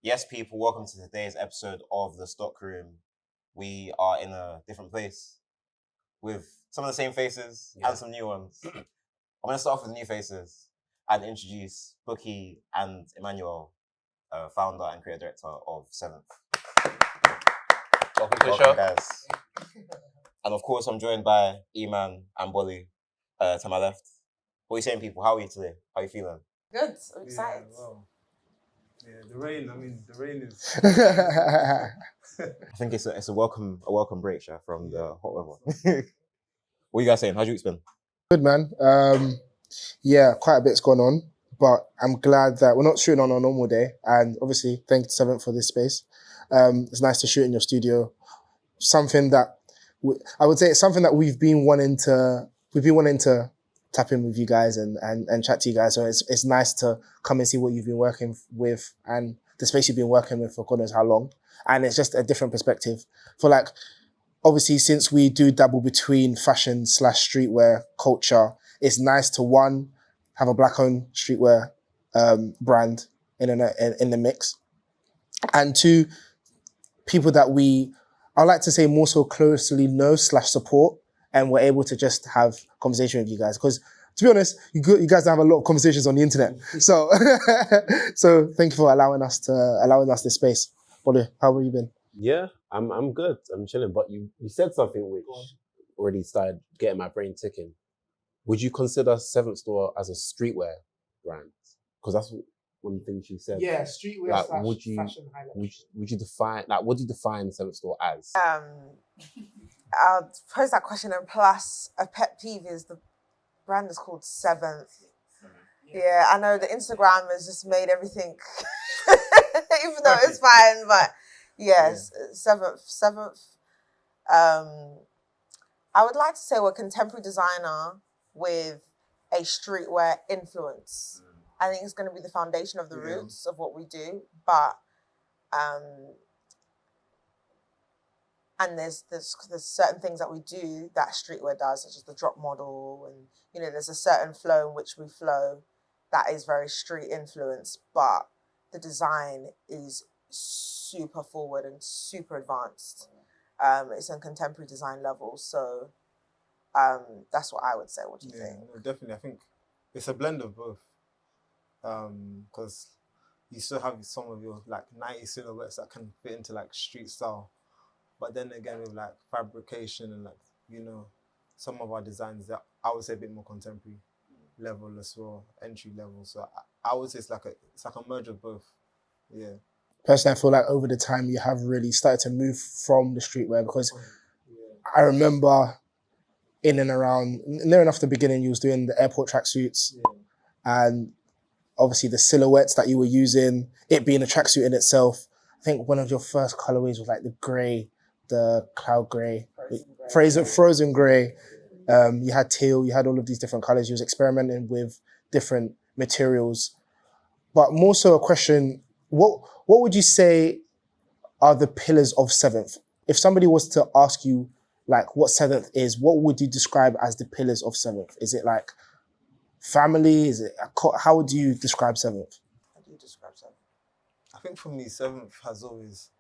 Yes, people, welcome to today's episode of The Stockroom. We are in a different place with some of the same faces and some new ones. I'm going to start off with the new faces and introduce Bukki and Emmanuel, founder and creative director of Seventh. Welcome to the show. Guys. And of course, I'm joined by Eman and Bolly to my left. What are you saying, people? How are you today? How are you feeling? Good. I'm excited. The rain is... I think it's a welcome break, Sha, from the hot weather. What are you guys saying? How's your week been? Good, man. Quite a bit's gone on, but I'm glad that we're not shooting on a normal day. And obviously, thank you, Seventh, for this space. It's nice to shoot in your studio. Something that I would say it's something that we've been wanting to tap in with you guys and chat to you guys. So it's nice to come and see what you've been working with and the space you've been working with for God knows how long. And it's just a different perspective. For like, obviously, since we do dabble between fashion / streetwear culture, it's nice to one, have a black-owned streetwear brand in the mix, and two, people that I like to say more so closely know / support, and we're able to just have conversation with you guys. Because to be honest, you guys have a lot of conversations on the internet. So, so thank you for allowing us this space. Bolly, how have you been? Yeah, I'm good. I'm chilling. But you said something which already started getting my brain ticking. Would you consider Seventh Store as a streetwear brand? Because that's one of the things you said. Yeah, streetwear like, fashion highlight. Would you define, like, what do you define Seventh Store as? I'll pose that question, and plus a pet peeve is the brand is called Seventh. Yeah, I know the Instagram has just made everything, even though it's fine, but yes, Seventh. I would like to say we're a contemporary designer with a streetwear influence. I think it's going to be the foundation of the roots of what we do, but and there's certain things that we do that streetwear does, such as the drop model, and there's a certain flow in which we flow that is very street influenced, but the design is super forward and super advanced. It's on contemporary design level, so that's what I would say. What do you think? No, definitely. I think it's a blend of both, because you still have some of your like 90s silhouettes that can fit into like street style, but then again with like fabrication and like some of our designs that I would say a bit more contemporary level as well, entry level. So I would say it's like a merge of both. Yeah. Personally, I feel like over the time you have really started to move from the streetwear, because I remember in and around near enough the beginning, you was doing the airport tracksuits, and obviously the silhouettes that you were using, it being a tracksuit in itself. I think one of your first colorways was like the grey, the cloud grey, frozen grey. You had teal, you had all of these different colors. You was experimenting with different materials. But more so a question, what would you say are the pillars of Seventh? If somebody was to ask you like what Seventh is, what would you describe as the pillars of Seventh? Is it like family? Is it how would you describe Seventh? How do you describe Seventh? I think for me, Seventh has always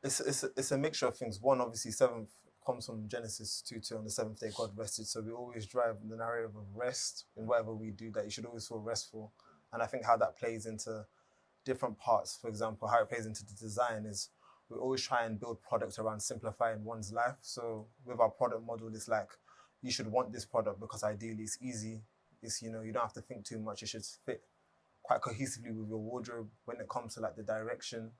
it's a mixture of things. One, obviously, Seventh comes from Genesis 2:2, on the seventh day God rested. So we always drive the narrative of rest in whatever we do, that you should always feel restful. And I think how that plays into different parts, for example, how it plays into the design is we always try and build products around simplifying one's life. So with our product model, it's like, you should want this product because ideally it's easy. It's, you don't have to think too much. It should fit quite cohesively with your wardrobe when it comes to like the direction.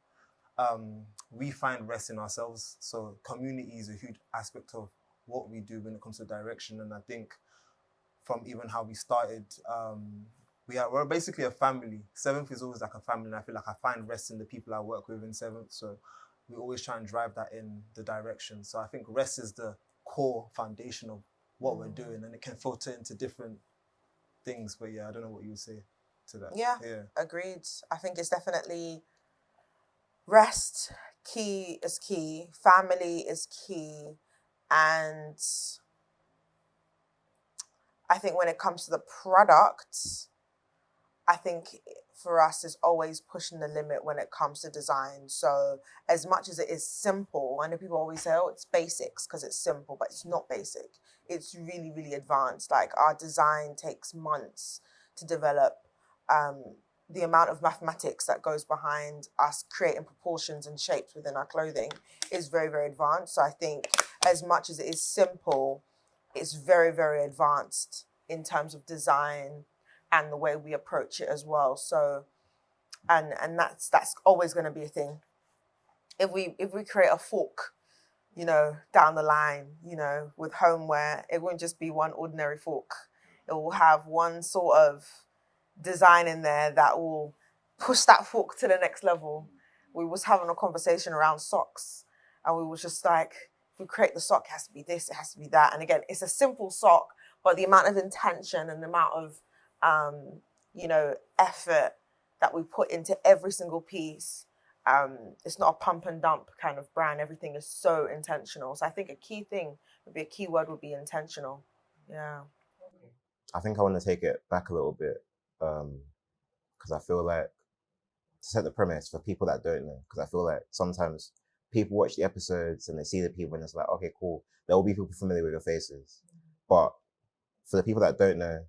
We find rest in ourselves. So community is a huge aspect of what we do when it comes to direction. And I think from even how we started, we're basically a family. Seventh is always like a family, and I feel like I find rest in the people I work with in Seventh. So we always try and drive that in the direction. So I think rest is the core foundation of what we're doing, and it can filter into different things. But yeah, I don't know what you would say to that. Yeah, agreed. I think it's definitely rest is key, family is key, and I think when it comes to the product, I think for us is always pushing the limit when it comes to design. So as much as it is simple, I know people always say, oh, it's basics because it's simple, but it's not basic. It's really, really advanced. Like our design takes months to develop. The amount of mathematics that goes behind us creating proportions and shapes within our clothing is very, very advanced. So I think as much as it is simple, it's very, very advanced in terms of design and the way we approach it as well. So, and that's always going to be a thing. If we create a fork, you know, down the line, you know, with homeware, it won't just be one ordinary fork. It will have one sort of design in there that will push that fork to the next level. We was having a conversation around socks, and we was just like, if we create the sock, it has to be this, it has to be that. And again, it's a simple sock, but the amount of intention and the amount of you know, effort that we put into every single piece. It's not a pump and dump kind of brand. Everything is so intentional. So I think a key word would be intentional. Yeah. I think I want to take it back a little bit because I feel like, to set the premise for people that don't know, because I feel like sometimes people watch the episodes and they see the people and it's like, okay, cool. There will be people familiar with your faces. But for the people that don't know,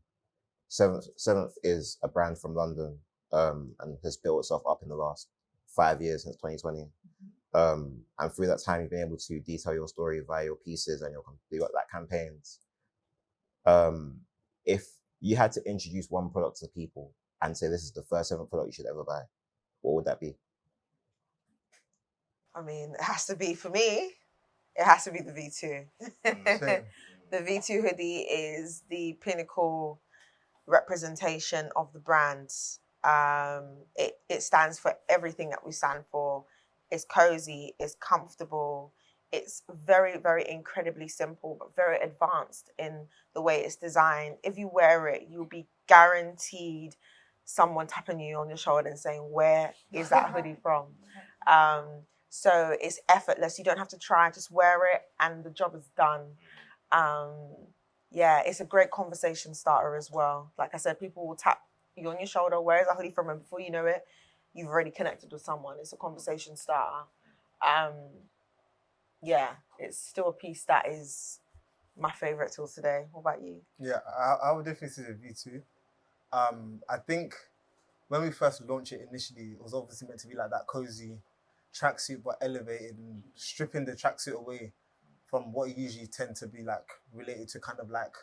Seventh is a brand from London and has built itself up in the last 5 years since 2020. And through that time, you've been able to detail your story via your pieces and your like campaigns. If you had to introduce one product to people and say this is the first Seventh product you should ever buy, what would that be? I mean, it has to be, for me, it has to be the V2. The V2 hoodie is the pinnacle representation of the brand. It stands for everything that we stand for. It's cozy, it's comfortable, it's very, very incredibly simple, but very advanced in the way it's designed. If you wear it, you'll be guaranteed someone tapping you on your shoulder and saying, where is that hoodie from? So it's effortless. You don't have to try, just wear it and the job is done. Yeah, it's a great conversation starter as well. Like I said, people will tap you on your shoulder, where is that hoodie from? And before you know it, you've already connected with someone. It's a conversation starter. Yeah, it's still a piece that is my favorite till today. What about you? Yeah, I would definitely say the V2. I think when we first launched it initially, it was obviously meant to be like that cozy tracksuit, but elevated and stripping the tracksuit away from what you usually tend to be like related to kind of like,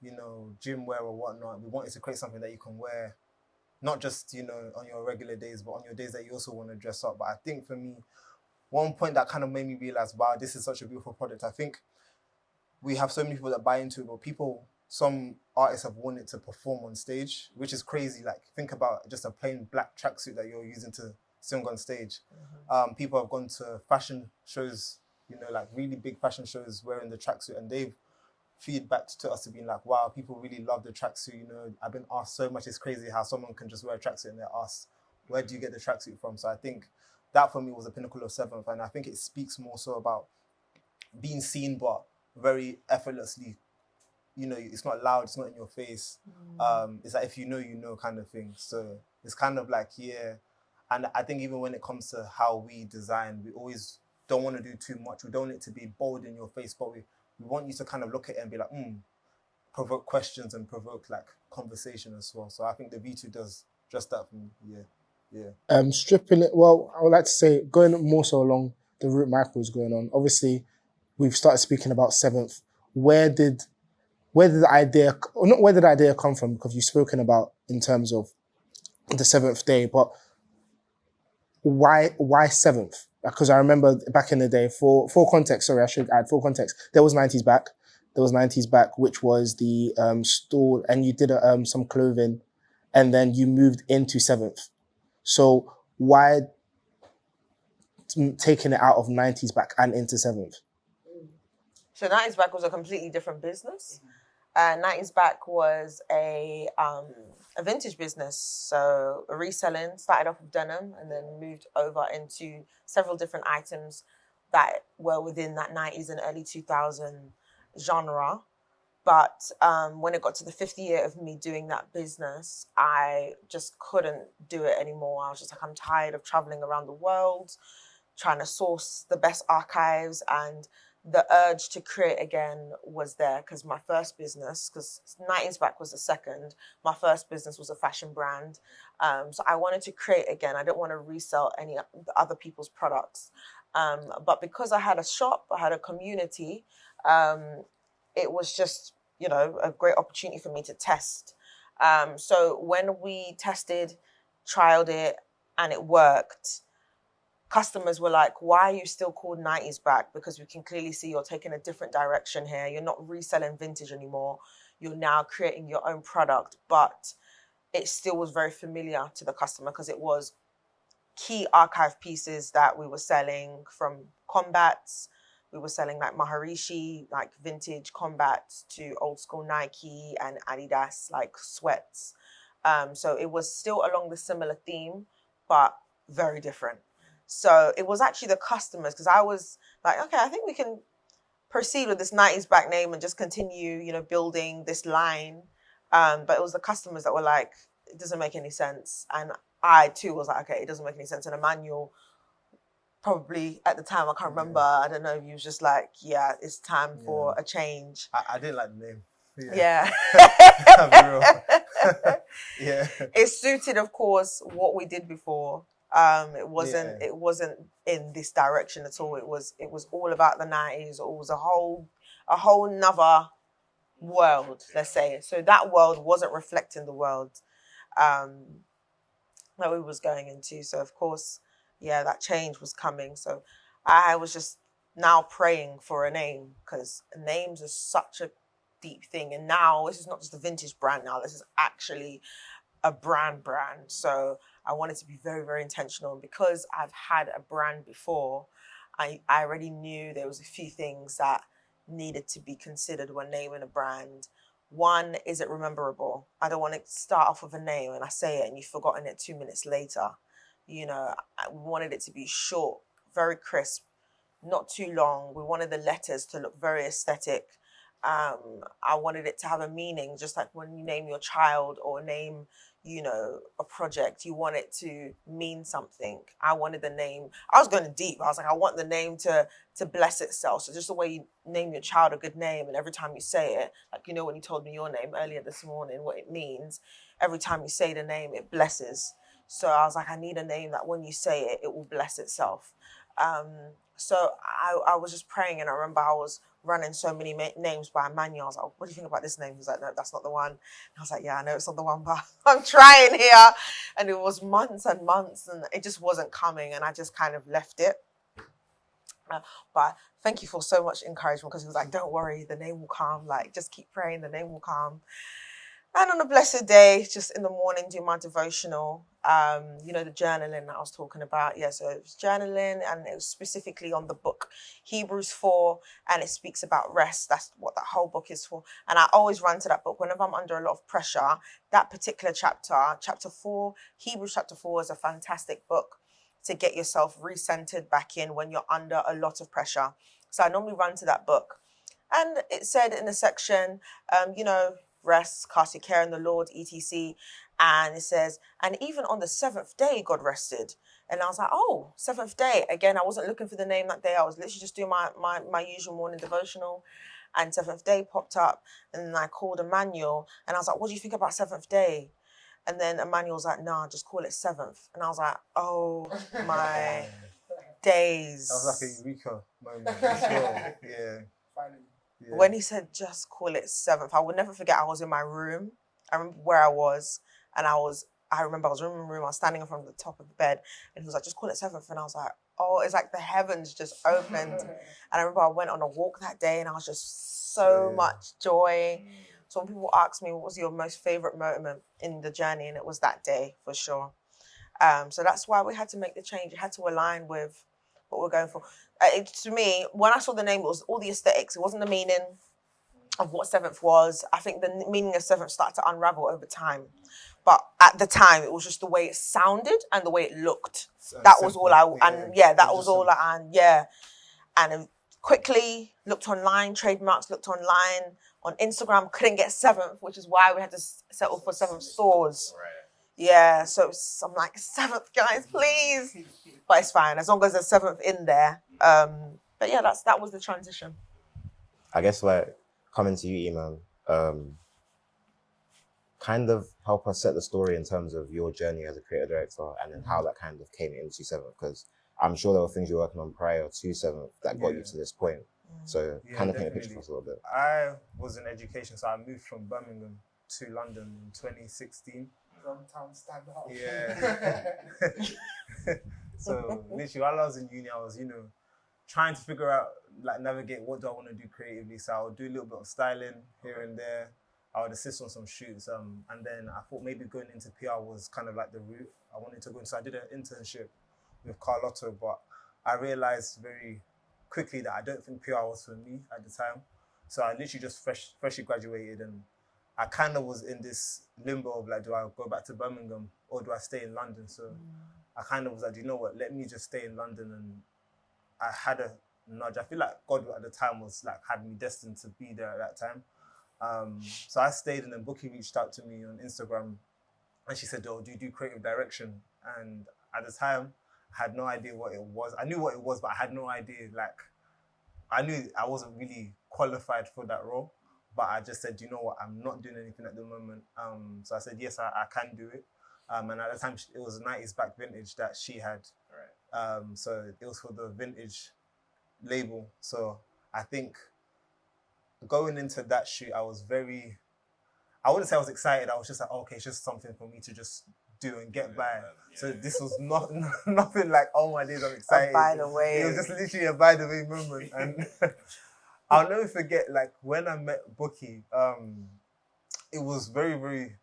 you know, gym wear or whatnot. We wanted to create something that you can wear, not just, you know, on your regular days, but on your days that you also want to dress up. But I think for me, one point that kind of made me realize, wow, this is such a beautiful product. I think we have so many people that buy into it, but some artists have worn it to perform on stage, which is crazy. Like, think about just a plain black tracksuit that you're using to sing on stage. Mm-hmm. People have gone to fashion shows, you know, like really big fashion shows wearing the tracksuit, and they've feedback to us to being like, wow, people really love the tracksuit. You know, I've been asked so much. It's crazy how someone can just wear a tracksuit and they're asked, where do you get the tracksuit from? So I think that for me was the pinnacle of Seventh, and I think it speaks more so about being seen, but very effortlessly. You know, it's not loud, it's not in your face. It's like if you know kind of thing. So it's kind of like, yeah. And I think even when it comes to how we design, we always don't want to do too much. We don't want it to be bold in your face, but we want you to kind of look at it and be like, provoke questions and provoke like conversation as well. So I think the V2 does just that for me. Yeah. Stripping it, well, I would like to say, going more so along the route Michael was going on. Obviously, we've started speaking about Seventh. Where did the idea, or not where did the idea come from? Because you've spoken about in terms of the seventh day, but why Seventh? Because I remember back in the day, for context, sorry, I should add full context. There was 90s Back. There was 90s Back, which was the store, and you did some clothing, and then you moved into Seventh. So why taking it out of 90s Back and into Seventh? So 90s Back was a completely different business. 90s Back was a vintage business. So reselling, started off with denim and then moved over into several different items that were within that 90s and early 2000 genre. But when it got to the 5th year of me doing that business, I just couldn't do it anymore. I was just like, I'm tired of traveling around the world, trying to source the best archives, and the urge to create again was there because my first business, because 90s Back was the second, my first business was a fashion brand. So I wanted to create again. I didn't want to resell any other people's products. But because I had a shop, I had a community, it was just, you know, a great opportunity for me to test. So when we tested, trialed it, and it worked, customers were like, why are you still called 90s Back? Because we can clearly see you're taking a different direction here. You're not reselling vintage anymore. You're now creating your own product. But it still was very familiar to the customer because it was key archive pieces that we were selling, from combats. We were selling like Maharishi, like vintage combats, to old school Nike and Adidas, like sweats. So it was still along the similar theme, but very different. So it was actually the customers, because I was like, okay, I think we can proceed with this 90s Back name and just continue, you know, building this line. But it was the customers that were like, it doesn't make any sense. And I too was like, okay, it doesn't make any sense. And Emmanuel, probably at the time, I can't remember, I don't know, he was just like, yeah, it's time for a change. I didn't like the name. Yeah. Yeah. It suited, of course, what we did before. It wasn't in this direction at all. It was all about the 90s. It was a whole nother world, let's say. So that world wasn't reflecting the world that we was going into. So of course, yeah, that change was coming. So I was just now praying for a name, because names are such a deep thing. And now this is not just a vintage brand now, this is actually a brand. So I wanted to be very, very intentional. And because I've had a brand before, I already knew there was a few things that needed to be considered when naming a brand. One, is it rememberable? I don't want to start off with a name and I say it and you've forgotten it 2 minutes later. You know, I wanted it to be short, very crisp, not too long. We wanted the letters to look very aesthetic. I wanted it to have a meaning, just like when you name your child or name, you know, a project, you want it to mean something. I wanted the name, I was going deep. I was like, I want the name to bless itself. So just the way you name your child a good name, and every time you say it, like, you know, when you told me your name earlier this morning, what it means, every time you say the name, it blesses. So I was like, I need a name that when you say it, it will bless itself. So I was just praying, and I remember I was running so many names by Emmanuel. I was like, oh, what do you think about this name? He was like, no, that's not the one. And I was like, yeah, I know it's not the one, but I'm trying here. And it was months and months, and it just wasn't coming, and I just kind of left it. But thank you for so much encouragement, because he was like, don't worry, the name will come. Like, just keep praying, the name will come. And on a blessed day, just in the morning, do my devotional, you know, the journaling that I was talking about. Yeah, so it was journaling, and it was specifically on the book Hebrews 4, and it speaks about rest. That's what that whole book is for. And I always run to that book whenever I'm under a lot of pressure. That particular chapter 4, Hebrews chapter 4, is a fantastic book to get yourself recentered back in when you're under a lot of pressure. So I normally run to that book. And it said in the section, you know, rest, cast your care on the Lord, etc. And it says, and even on the 7th day, God rested. And I was like, oh, 7th day. Again, I wasn't looking for the name that day. I was literally just doing my usual morning devotional. And 7th day popped up. And then I called Emmanuel. And I was like, what do you think about 7th day? And then Emmanuel was like, nah, just call it 7th. And I was like, oh my days. That was like a eureka moment as well. Yeah. Finally. Yeah. When he said, just call it 7th, I would never forget. I was in my room. I remember where I was. And I remember I was in my room. I was standing in front of the top of the bed. And he was like, just call it 7th. And I was like, oh, it's like the heavens just opened. And I remember I went on a walk that day, and I was just so much joy. So when people ask me, what was your most favorite moment in the journey? And it was that day, for sure. So that's why we had to make the change. It had to align with what we're going for. To me, when I saw the name, it was all the aesthetics. It wasn't the meaning of what 7th was. I think the meaning of 7th started to unravel over time. But at the time, it was just the way it sounded and the way it looked. That was all I, and yeah, that was all I, and yeah. And quickly looked online, trademarks, looked online. On Instagram, couldn't get 7th, which is why we had to settle for 7th stores. Right. Yeah, so I'm like, 7th, guys, please. But it's fine, as long as there's 7th in there. But yeah, that was the transition. I guess like coming to you, Iman, kind of help us set the story in terms of your journey as a creative director and then how that kind of came into 7th, because I'm sure there were things you were working on prior to 7th that got you to this point. So kind of paint a picture for us a little bit. I was in education, so I moved from Birmingham to London in 2016. From town stand up. Yeah. So literally while I was in uni, I was, trying to figure out, like, navigate what do I want to do creatively. So I would do a little bit of styling here and there. I would assist on some shoots. And then I thought maybe going into PR was kind of like the route I wanted to go into. So I did an internship with Carlotto, but I realized very quickly that I don't think PR was for me at the time. So I literally just freshly graduated, and I kind of was in this limbo of like, do I go back to Birmingham or do I stay in London? So I kind of was like, you know what, let me just stay in London. And I had a nudge. I feel like God at the time was like, had me destined to be there at that time. So I stayed, and then Bukki reached out to me on Instagram, and she said, oh, do you do creative direction? And at the time, I had no idea what it was. I knew what it was, but I had no idea. Like, I knew I wasn't really qualified for that role, but I just said, you know what, I'm not doing anything at the moment. So I said, yes, I can do it. And at the time, it was 90s back vintage that she had. Right. So it was for the vintage label. So I think going into that shoot, I wouldn't say I was excited. I was just like, oh, okay, it's just something for me to just do and get by. So this was not nothing like, oh my days, I'm excited. By the way. It was just literally a by the way moment. And I'll never forget, like, when I met Bukki, it was very, very,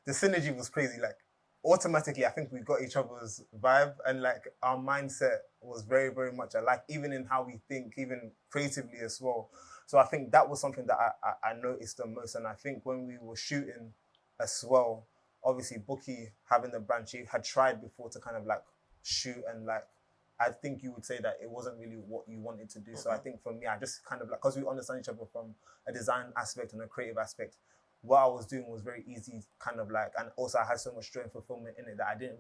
the synergy was crazy. Like, automatically, I think we got each other's vibe, and like our mindset was very, very much alike, even in how we think, even creatively as well. So I think that was something that I noticed the most. And I think when we were shooting as well, obviously Bukki having the brand, she had tried before to kind of like shoot, and like, I think you would say that it wasn't really what you wanted to do. So I think for me, I just kind of like, because we understand each other from a design aspect and a creative aspect, what I was doing was very easy, kind of like, and also I had so much joy and fulfillment in it that it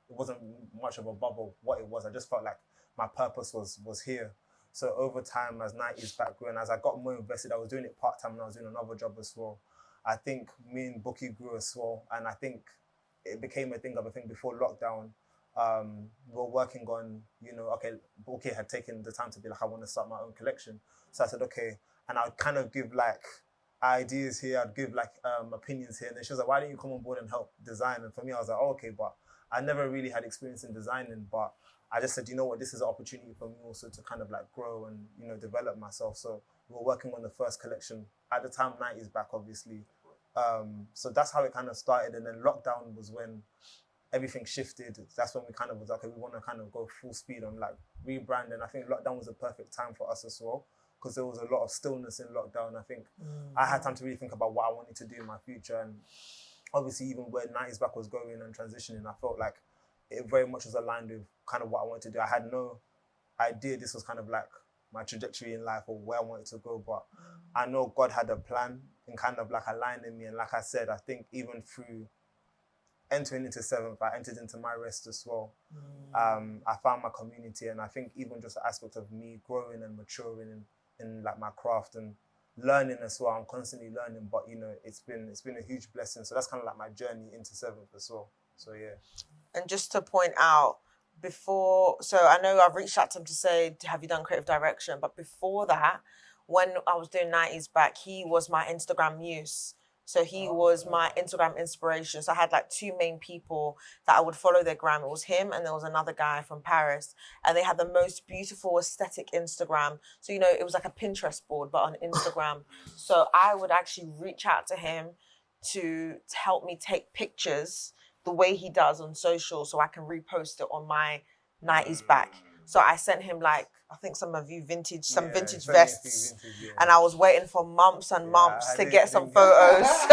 wasn't much of a bubble what it was. I just felt like my purpose was here. So over time, as 90s back grew, and as I got more invested, I was doing it part-time and I was doing another job as well. I think me and Bukki grew as well, and I think it became a thing before lockdown. We were working on, okay, Bukki had taken the time to be like, I want to start my own collection. So I said, okay, and I'd kind of give like ideas here, I'd give like opinions here, and then she was like, why don't you come on board and help design? And for me, I was like, oh, okay, but I never really had experience in designing, but I just said, you know what, this is an opportunity for me also to kind of like grow and, develop myself. So we were working on the first collection at the time, 90s back, obviously. So that's how it kind of started. And then lockdown was when everything shifted. That's when we kind of was like, okay, we want to kind of go full speed on like rebranding. I think lockdown was a perfect time for us as well, because there was a lot of stillness in lockdown. I think I had time to really think about what I wanted to do in my future. And obviously, even where 90s back was going and transitioning, I felt like it very much was aligned with kind of what I wanted to do. I had no idea this was kind of like my trajectory in life or where I wanted to go, but I know God had a plan in kind of like aligning me. And like I said, I think even through entering into 7th, I entered into my rest as well. I found my community, and I think even just the aspect of me growing and maturing in like my craft and learning as well. I'm constantly learning, but it's been a huge blessing. So that's kind of like my journey into 7th as well. So yeah. And just to point out, so I know I've reached out to him to say, have you done creative direction? But before that, when I was doing 90s back, he was my Instagram muse. So he was my Instagram inspiration. So I had like 2 main people that I would follow their gram. It was him, and there was another guy from Paris. And they had the most beautiful aesthetic Instagram. So, it was like a Pinterest board, but on Instagram. So I would actually reach out to him to help me take pictures the way he does on social, so I can repost it on my 90s back. So I sent him like, I think some vintage Yeah, vests. vintage, yeah. And I was waiting for months and months I to didn't- get some didn't get- photos.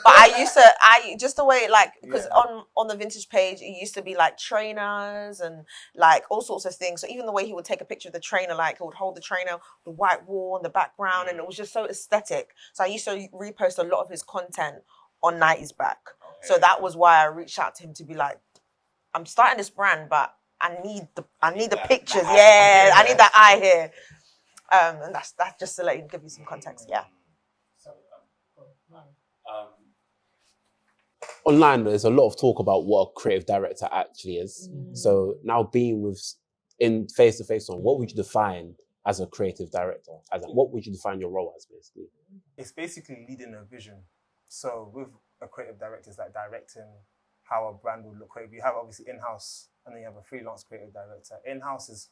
But I just the way like, because Yeah. on the vintage page, it used to be like trainers and like all sorts of things. So even the way he would take a picture of the trainer, like he would hold the trainer, the white wall in the background, and it was just so aesthetic. So I used to repost a lot of his content on 90s back. So that was why I reached out to him to be like, I'm starting this brand, but I need the pictures. Yeah, I need that eye here. And that's just to give you some context. Yeah. Online, there's a lot of talk about what a creative director actually is. So now being in face-to-face on, what would you define as a creative director? What would you define your role as, basically? It's basically leading a vision. So with a creative director, it's like directing how a brand would look creative. You have obviously in-house, and then you have a freelance creative director. In-house is,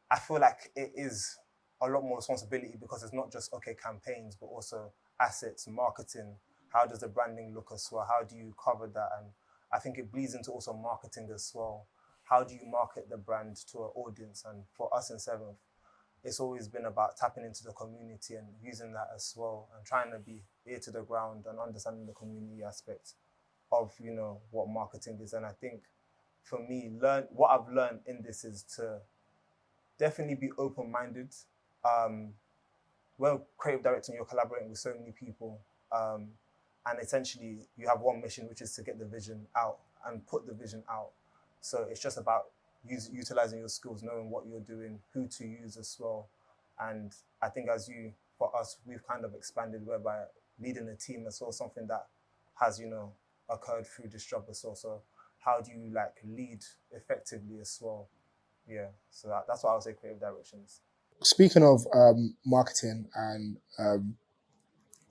I feel like it is a lot more responsibility because it's not just, campaigns, but also assets, marketing. How does the branding look as well? How do you cover that? And I think it bleeds into also marketing as well. How do you market the brand to an audience? And for us in Seventh, it's always been about tapping into the community and using that as well, and trying to be ear to the ground and understanding the community aspect of, what marketing is. And I think for me, what I've learned in this is to definitely be open-minded. When creative directing, you're collaborating with so many people, and essentially you have one mission, which is to get the vision out and put the vision out. So it's just about utilizing your skills, knowing what you're doing, who to use as well. And I think for us, we've kind of expanded whereby leading a team as well, something that has, occurred through this job as well. So how do you lead effectively as well? Yeah, so that's what I would say creative directions. Speaking of marketing and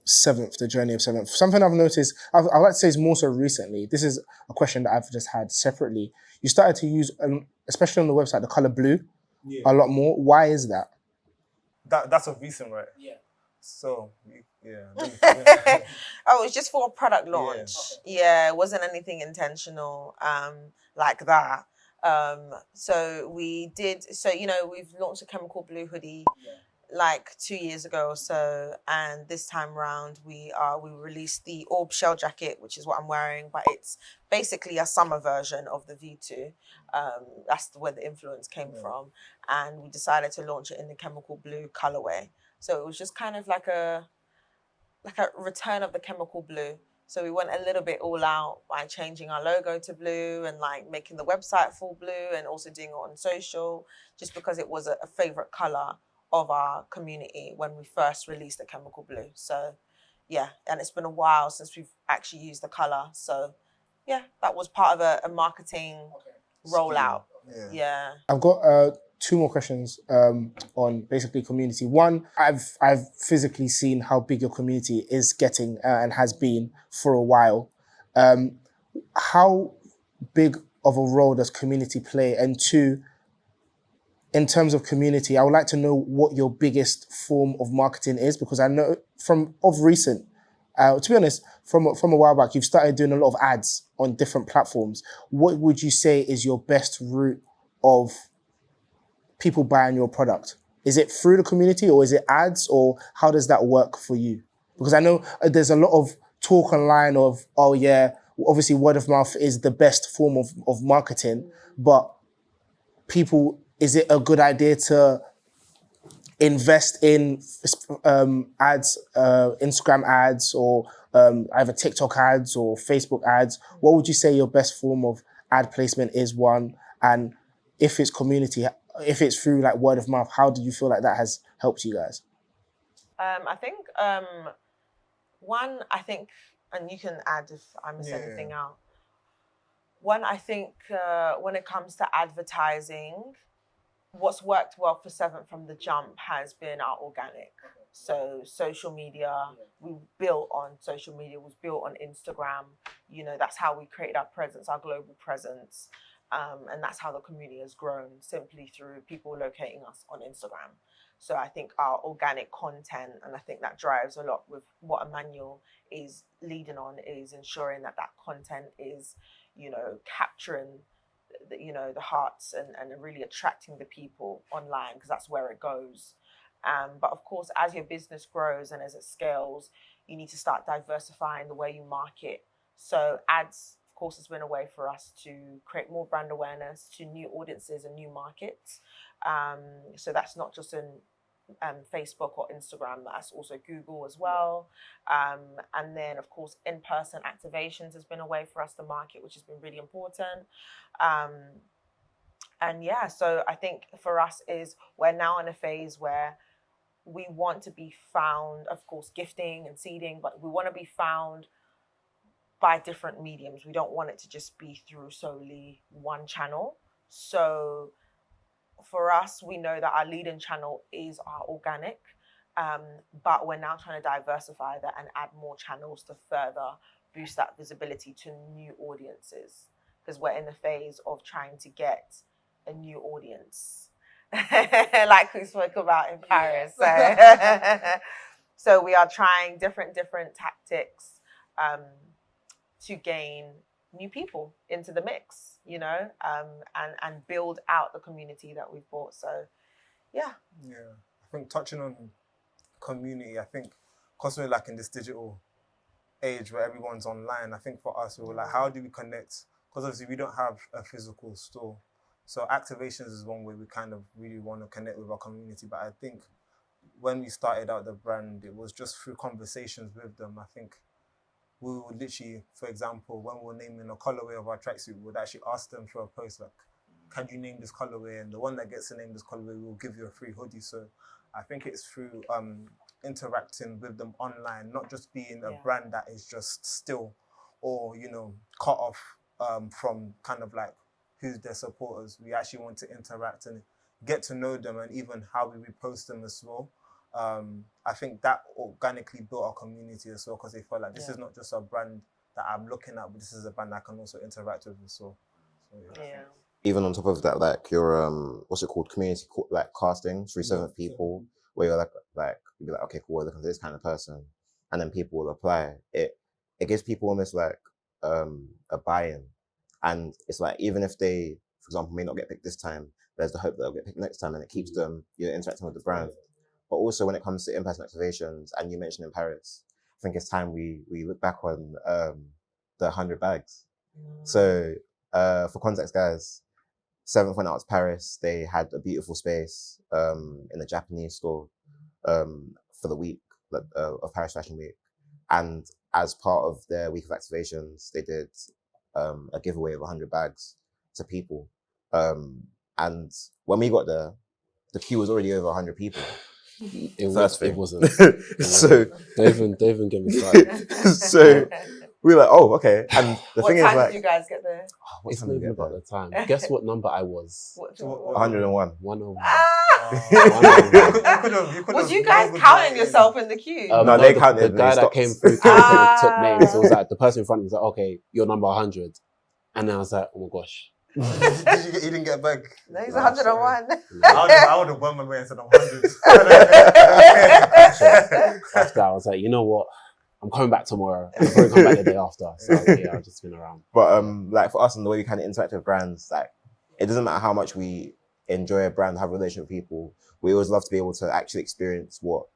Seventh, the journey of Seventh, something I've noticed, I'd like to say is more so recently. This is a question that I've just had separately. You started to use, especially on the website, the color blue a lot more. Why is that? That's a recent, right? Yeah. So, yeah. Oh, it's just for a product launch. Yeah, it wasn't anything intentional like that. So we've launched a chemical blue hoodie like 2 years ago or so, and this time round we released the orb shell jacket, which is what I'm wearing, but it's basically a summer version of the V2. That's where the influence came from, and we decided to launch it in the chemical blue colorway. So it was just kind of like a return of the chemical blue. So we went a little bit all out by changing our logo to blue and making the website full blue, and also doing it on social, just because it was a favorite color of our community when we first released the chemical blue. So yeah, and it's been a while since we've actually used the color. So yeah, that was part of a marketing rollout. Yeah. I've got 2 more questions on basically community. One, I've physically seen how big your community is getting and has been for a while. How big of a role does community play? And 2, in terms of community, I would like to know what your biggest form of marketing is, because I know recent, to be honest, from a while back, you've started doing a lot of ads on different platforms. What would you say is your best route of people buying your product? Is it through the community, or is it ads, or how does that work for you? Because I know there's a lot of talk online of, obviously word of mouth is the best form of marketing, but is it a good idea to invest in ads, Instagram ads, or either TikTok ads or Facebook ads? What would you say your best form of ad placement is, one? And if it's community, if it's through word of mouth, how do you feel like that has helped you guys? I think one, and you can add if I miss anything out. One, I think when it comes to advertising, what's worked well for Seventh from the jump has been our organic. So social media, we built on social media, was built on Instagram. That's how we created our presence, our global presence. And that's how the community has grown, simply through people locating us on Instagram. So I think our organic content, and I think that drives a lot with what Emmanuel is leading on, is ensuring that content is, capturing the hearts and really attracting the people online, because that's where it goes. But of course, as your business grows and as it scales, you need to start diversifying the way you market. So ads, of course, has been a way for us to create more brand awareness to new audiences and new markets. So that's not just in Facebook or Instagram, that's also Google as well. And then, of course, in-person activations has been a way for us to market, which has been really important. And yeah, so I think for us is we're now in a phase where we want to be found, of course, gifting and seeding, but we want to be found by different mediums. We don't want it to just be through solely one channel. So for us, we know that our leading channel is our organic, but we're now trying to diversify that and add more channels to further boost that visibility to new audiences, because we're in the phase of trying to get a new audience, like we spoke about in Paris. So we are trying different tactics to gain new people into the mix, and build out the community that we've built. So, yeah. Yeah, I think touching on community, I think because we're like in this digital age where everyone's online, I think for us, we were like, how do we connect? Because obviously we don't have a physical store. So activations is one way we kind of really want to connect with our community. But I think when we started out the brand, it was just through conversations with them. I think we would literally, for example, when we were naming a colorway of our tracksuit, we would actually ask them for a post like, can you name this colorway? And the one that gets to name this colorway will give you a free hoodie. So I think it's through interacting with them online, not just being a brand that is just still or, cut off from kind of like who's their supporters. We actually want to interact and get to know them, and even how we repost them as well. I think that organically built our community as well, because they felt like this is not just a brand that I'm looking at, but this is a brand that I can also interact with as well. So, Even on top of that, like your what's it called, community like casting through 7th people, where you're like you'd be like, okay, cool, we're looking for this kind of person, and then people will apply. It gives people almost like a buy-in, and it's like even if they, for example, may not get picked this time, there's the hope that they'll get picked next time, and it keeps them interacting with the brand. But also when it comes to in-person activations, and you mentioned in Paris, I think it's time we look back on the 100 bags. So for context, guys, 7th went out to Paris. They had a beautiful space in a Japanese store for the week of Paris Fashion Week. And as part of their week of activations, they did a giveaway of 100 bags to people. And when we got there, the queue was already over 100 people. It wasn't. So don't even get me started. So we were like, oh, okay. And the thing is, like, what time did you guys get there? It's not even about the time. Guess what number I was? 101. 101. Was you guys counting yourself in the queue? No, they counted. The guy that came through took names. So it was like the person in front of me was like, okay, you're number 100. And then I was like, oh my gosh. you didn't get a bag? No, he's 101. I would have won my way instead of 100. After I was like, you know what? I'm coming back tomorrow. I'm probably come back the day after. So I'll just spin around. But like for us and the way we kind of interact with brands, like it doesn't matter how much we enjoy a brand, have a relationship with people, we always love to be able to actually experience what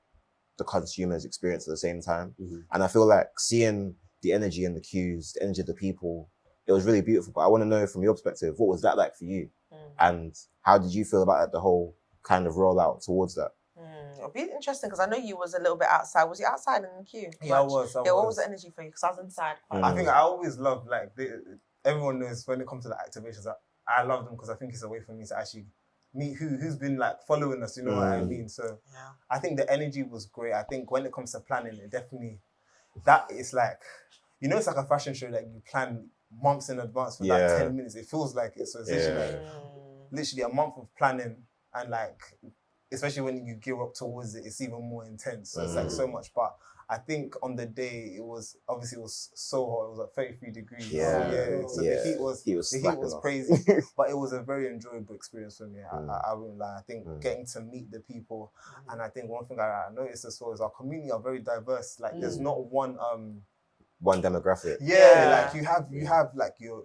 the consumers experience at the same time. Mm-hmm. And I feel like seeing the energy in the queues, the energy of the people, it was really beautiful. But I want to know from your perspective, what was that like for you? And how did you feel about the whole kind of rollout towards that? It'll be interesting because I know you was a little bit outside. Was you outside in the queue? Yeah, I was. What was the energy for you? Because I was inside. I think I always love, like, everyone knows when it comes to the activations, I love them because I think it's a way for me to actually meet who's been like following us, you know what I mean? So I think the energy was great. I think when it comes to planning, it definitely, that is like, it's like a fashion show that you plan months in advance for like 10 minutes. It feels like it. So it's literally a month of planning, and like, especially when you gear up towards it, it's even more intense. So it's like so much. But I think on the day, it was so hot. It was like 33 degrees. So the heat was crazy. But it was a very enjoyable experience for me. I won't lie. I think getting to meet the people, and I think one thing I noticed as well is our community are very diverse. Like there's not one demographic. Like you have like your,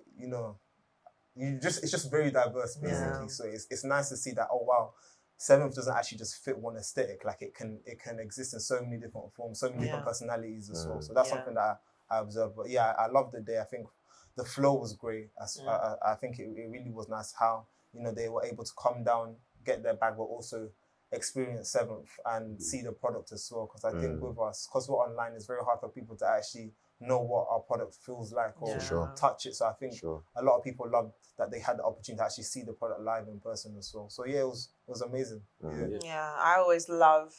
it's just very diverse basically. So it's nice to see that, oh wow, Seventh doesn't actually just fit one aesthetic. Like it can exist in so many different forms, so many different personalities as well. So that's something that I observed. But yeah, I loved the day. I think the flow was great. I think it really was nice how, you know, they were able to come down, get their bag, but also experience Seventh and see the product as well. Because I think with us, because we're online, it's very hard for people to actually know what our product feels like or touch it. So I think a lot of people loved that they had the opportunity to actually see the product live in person as well. So yeah, it was amazing. Yeah, I always love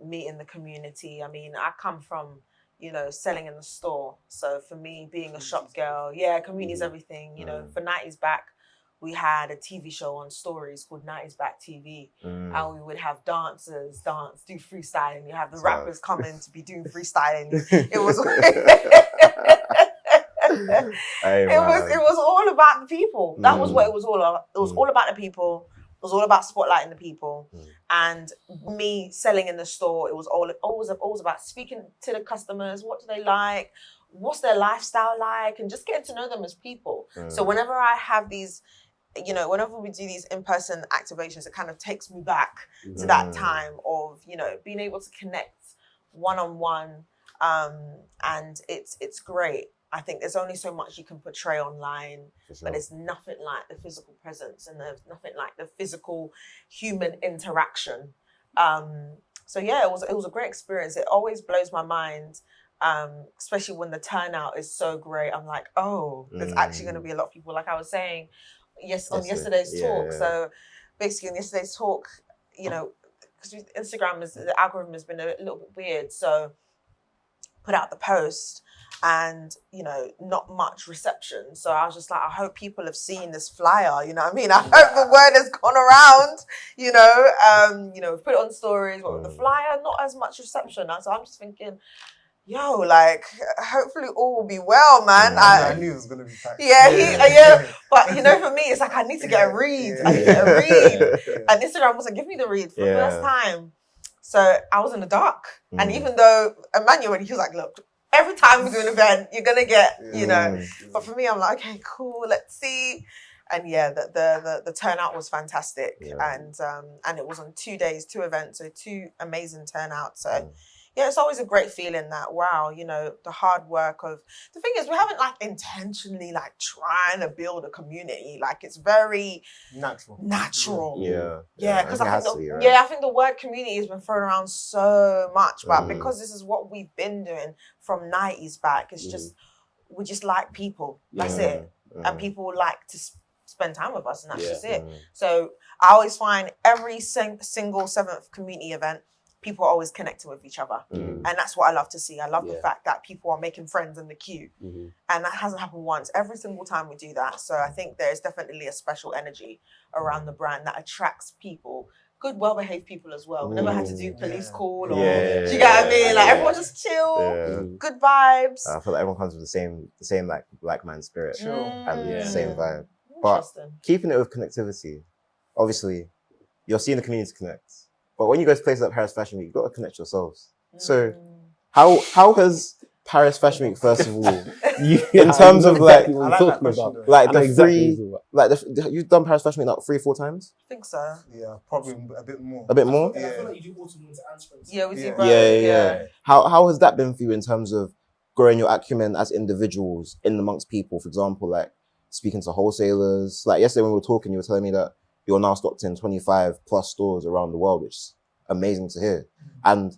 meeting the community. I mean, I come from, you know, selling in the store. So for me, being a shop girl, community is everything. You know, for 90s Back, we had a TV show on Stories called 90s Back TV. And we would have dancers dance, do freestyling. You have the rappers come in to be doing freestyling. It was it was all about the people. That was what it was all about. It was all about the people. It was all about spotlighting the people. And me selling in the store, it was always about speaking to the customers. What do they like? What's their lifestyle like? And just getting to know them as people. So whenever I have these, you know, whenever we do these in-person activations, it kind of takes me back to that time of, you know, being able to connect one-on-one. And it's great. I think there's only so much you can portray online, but it's nothing like the physical presence, and there's nothing like the physical human interaction. So yeah, it was a great experience. It always blows my mind, especially when the turnout is so great. I'm like, oh, there's actually going to be a lot of people. Like I was saying, on yesterday's talk. So basically, on yesterday's talk, you know, because Instagram the algorithm has been a little bit weird. So put out the post. And, you know, not much reception. So I was just like, I hope people have seen this flyer, you know what I mean? I hope the word has gone around, you know, put it on stories, but with the flyer, not as much reception. So I'm just thinking, yo, like, hopefully all will be well, man. I knew it was going to be packed. But, you know, for me, it's like, I need to get a read. I need to get a read. And Instagram wasn't giving me the read for the first time. So I was in the dark. And even though Emmanuel, he was like, look, every time we do an event, you're going to get, you know. But for me, I'm like, okay, cool, let's see. And yeah, the turnout was fantastic. And it was on 2 days, 2 events, so 2 amazing turnouts. So yeah, it's always a great feeling that, wow, you know, the hard work of, the thing is, we haven't like intentionally like trying to build a community. Like it's very natural. Yeah, because I think the word community has been thrown around so much, but because this is what we've been doing from 90s Back, it's just, we just like people. That's it. And people like to spend time with us, and that's just it. So I always find every single 7th community event, people are always connecting with each other. And that's what I love to see. I love the fact that people are making friends in the queue. And that hasn't happened once. Every single time we do that. So I think there's definitely a special energy around the brand that attracts people. Good, well-behaved people as well. We never had to do police call or, do you get what I mean? Like everyone just chill, good vibes. I feel like everyone comes with the same like black man spirit and the same vibe. But keeping it with connectivity, obviously, you're seeing the community connect. But when you go to places like Paris Fashion Week, you've got to connect yourselves. So how has Paris Fashion Week, first of all, in terms of like you've done Paris Fashion Week like 3-4 times? I think so. Yeah, probably a bit more. A bit more? I feel like you do autumn, winter, and spring. Yeah, we do both. Yeah. How has that been for you in terms of growing your acumen as individuals in amongst people? For example, like speaking to wholesalers. Like yesterday when we were talking, you were telling me that you're now stocked in 25 plus stores around the world, which is amazing to hear. And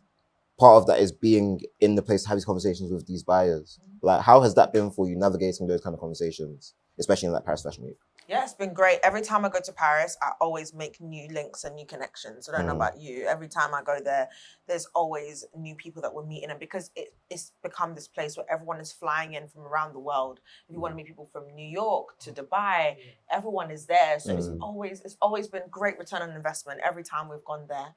part of that is being in the place to have these conversations with these buyers. Like, how has that been for you navigating those kind of conversations, especially in like Paris Fashion Week? Yeah, it's been great. Every time I go to Paris, I always make new links and new connections. I don't know about you. Every time I go there, there's always new people that we're meeting. And because it's become this place where everyone is flying in from around the world. If you want to meet people from New York to Dubai, everyone is there. So it's always been great return on investment every time we've gone there.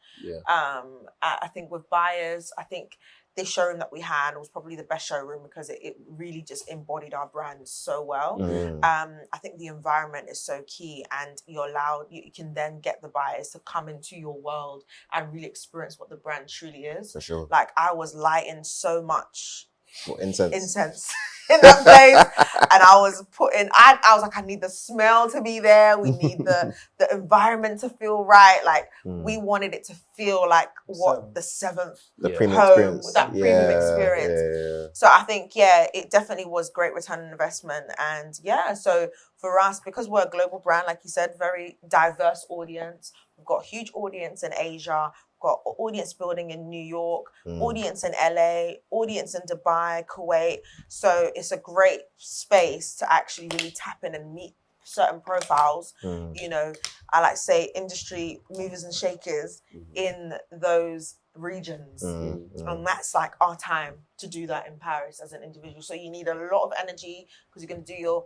I think with buyers, I think this showroom that we had was probably the best showroom because it really just embodied our brand so well. I think the environment is so key, and you can then get the buyers to come into your world and really experience what the brand truly is. For sure. Like I was lighting so much What, incense? incense in that place. And I was I was like, I need the smell to be there. We need the environment to feel right. Like we wanted it to feel like what the seventh The Yeah. premium home, experience. that premium experience. Yeah. So I think, it definitely was great return on investment. And so for us, because we're a global brand, like you said, very diverse audience. We've got a huge audience in Asia, we've got audience building in New York, audience in LA, audience in Dubai, Kuwait. So it's a great space to actually really tap in and meet certain profiles. You know, I like to say industry movers and shakers in those regions. And that's like our time to do that in Paris as an individual. So you need a lot of energy because you're going to do your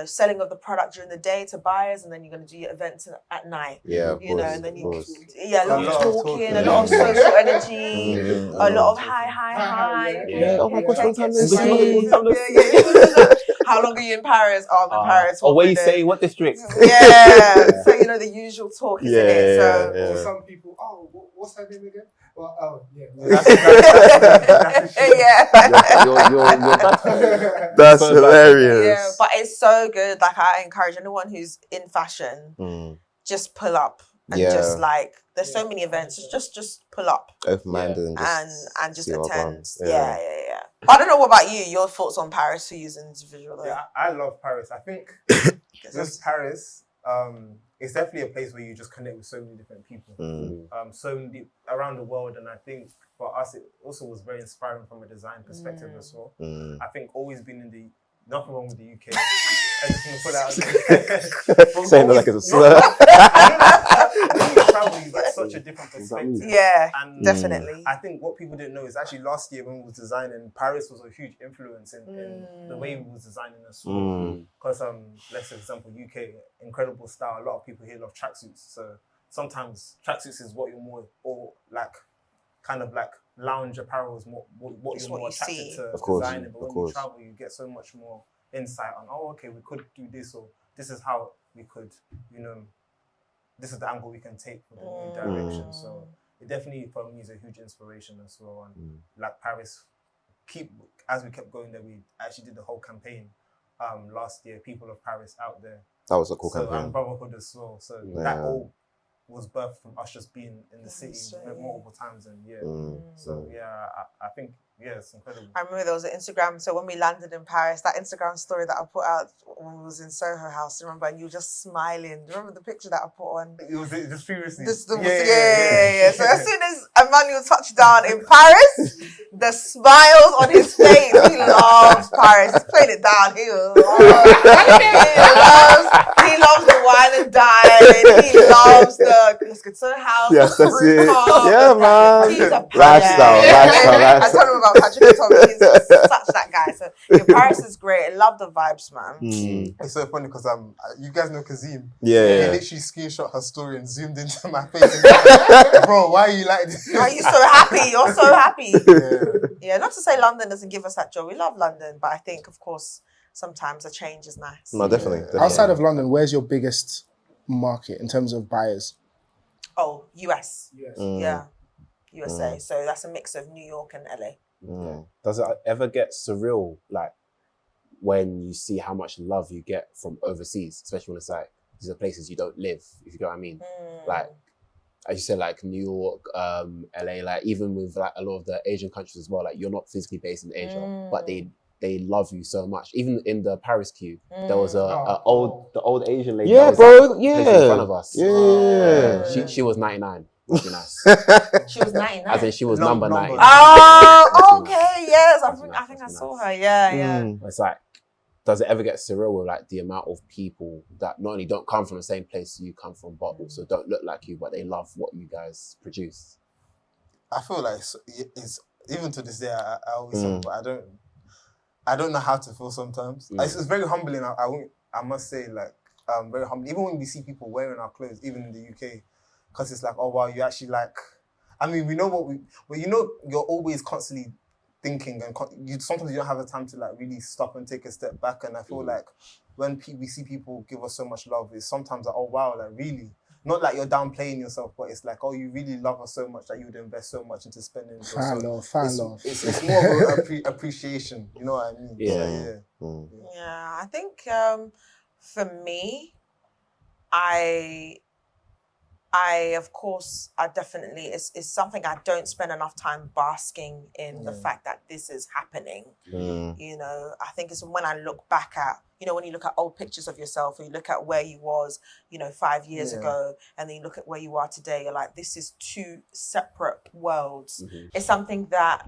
selling of the product during the day to buyers, and then you're going to do your events at night. Yeah, you know, and then of course. a lot of talking, a lot of social energy, a lot of hi. Yeah. Oh my God, sometimes Yeah. How long are you in Paris? Oh, I'm in Paris. Oh, where you 3 say days. what district? Yeah. So the usual talk, isn't it? So Or some people, what's her name again? Well, That's So hilarious. Yeah, but it's so good. Like, I encourage anyone who's in fashion, just pull up and just like, there's so many events. Just pull up Open-minded and just see what attend. comes. Yeah. But I don't know what about you. Your thoughts on Paris for you as an individual? Yeah, I love Paris. I think with Paris, it's definitely a place where you just connect with so many different people, so many around the world. And I think for us, it also was very inspiring from a design perspective as well. I think always been nothing wrong with the UK. I just want to put that out there. Saying that like it's a slur. When you travel, you get such a different perspective. Yeah, And definitely. I think what people didn't know is actually last year when we was designing, Paris was a huge influence in the way we was designing as well. Because let's say for example, UK, incredible style. A lot of people here love tracksuits. So sometimes tracksuits is what you're more, or like kind of like lounge apparel is more what It's you're more what you attracted see. to Of course, designing. But of when you course. travel, you get so much more insight on, okay, we could do this, or this is how we could, this is the angle we can take for the new direction. So it definitely for me is a huge inspiration as well. And like Paris, as we kept going there, we actually did the whole campaign last year, People of Paris Out There. That was a cool So campaign. and Brotherhood as well. So that all was birthed from us just being in the city multiple times, and so I think it's incredible. I remember there was an Instagram. So when we landed in Paris, that Instagram story that I put out when we was in Soho House, remember, and you were just smiling. Do you remember the picture that I put on? It was just previously. Yeah. So as soon as Emmanuel touched down in Paris, the smiles on his face. He loves Paris. He's playing it down. He loves the wine and dine. He loves the let's go to the house. Yes, that's it. rooftop. Yeah, man. He's a Lifestyle. I told him about Patrick Tommy. He's such that guy. So Paris is great. I love the vibes, man. It's so funny because you guys know Kazim. Yeah. He literally screenshot her story and zoomed into my face. And like, bro, why are you like this? Why are you so happy? You're so happy. Yeah, not to say London doesn't give us that joy. We love London, but I think, of course, sometimes a change is nice. No, definitely. Outside of London, where's your biggest market in terms of buyers? Oh, US. Yes. Yeah, USA. So that's a mix of New York and LA. Does it ever get surreal, like when you see how much love you get from overseas, especially when it's like these are places you don't live, if you get what I mean? Like, as you said, like New York, LA, like even with like a lot of the Asian countries as well, like you're not physically based in Asia, but they love you so much. Even in the Paris queue, there was the old Asian lady. Yeah, that was, bro. like, in front of us. Yeah. She was 99. Must be nice. She was 99. As in she was number 90. Oh, okay. Yes, I think I saw her. Yeah. It's like, does it ever get surreal with like the amount of people that not only don't come from the same place you come from, but also don't look like you, but they love what you guys produce? I feel like it's even to this day. I always say, but I don't know how to feel sometimes. It's very humbling. I must say, like, very humbling. Even when we see people wearing our clothes, even in the UK, because it's like, oh wow, you actually like. I mean, we know you're always constantly thinking, and sometimes you don't have the time to like really stop and take a step back. And I feel like when we see people give us so much love, it's sometimes like, oh wow, like really. not like you're downplaying yourself, but it's like, oh, you really love us so much that you would invest so much into spending. Fan love. It's more of appreciation. You know what I mean? Yeah. So, Yeah, I think for me, of course, I definitely, it's something I don't spend enough time basking in the fact that this is happening. You know, I think it's when I look back at, you know, when you look at old pictures of yourself, or you look at where you was, you know, 5 years ago, and then you look at where you are today, you're like, this is two separate worlds. It's something that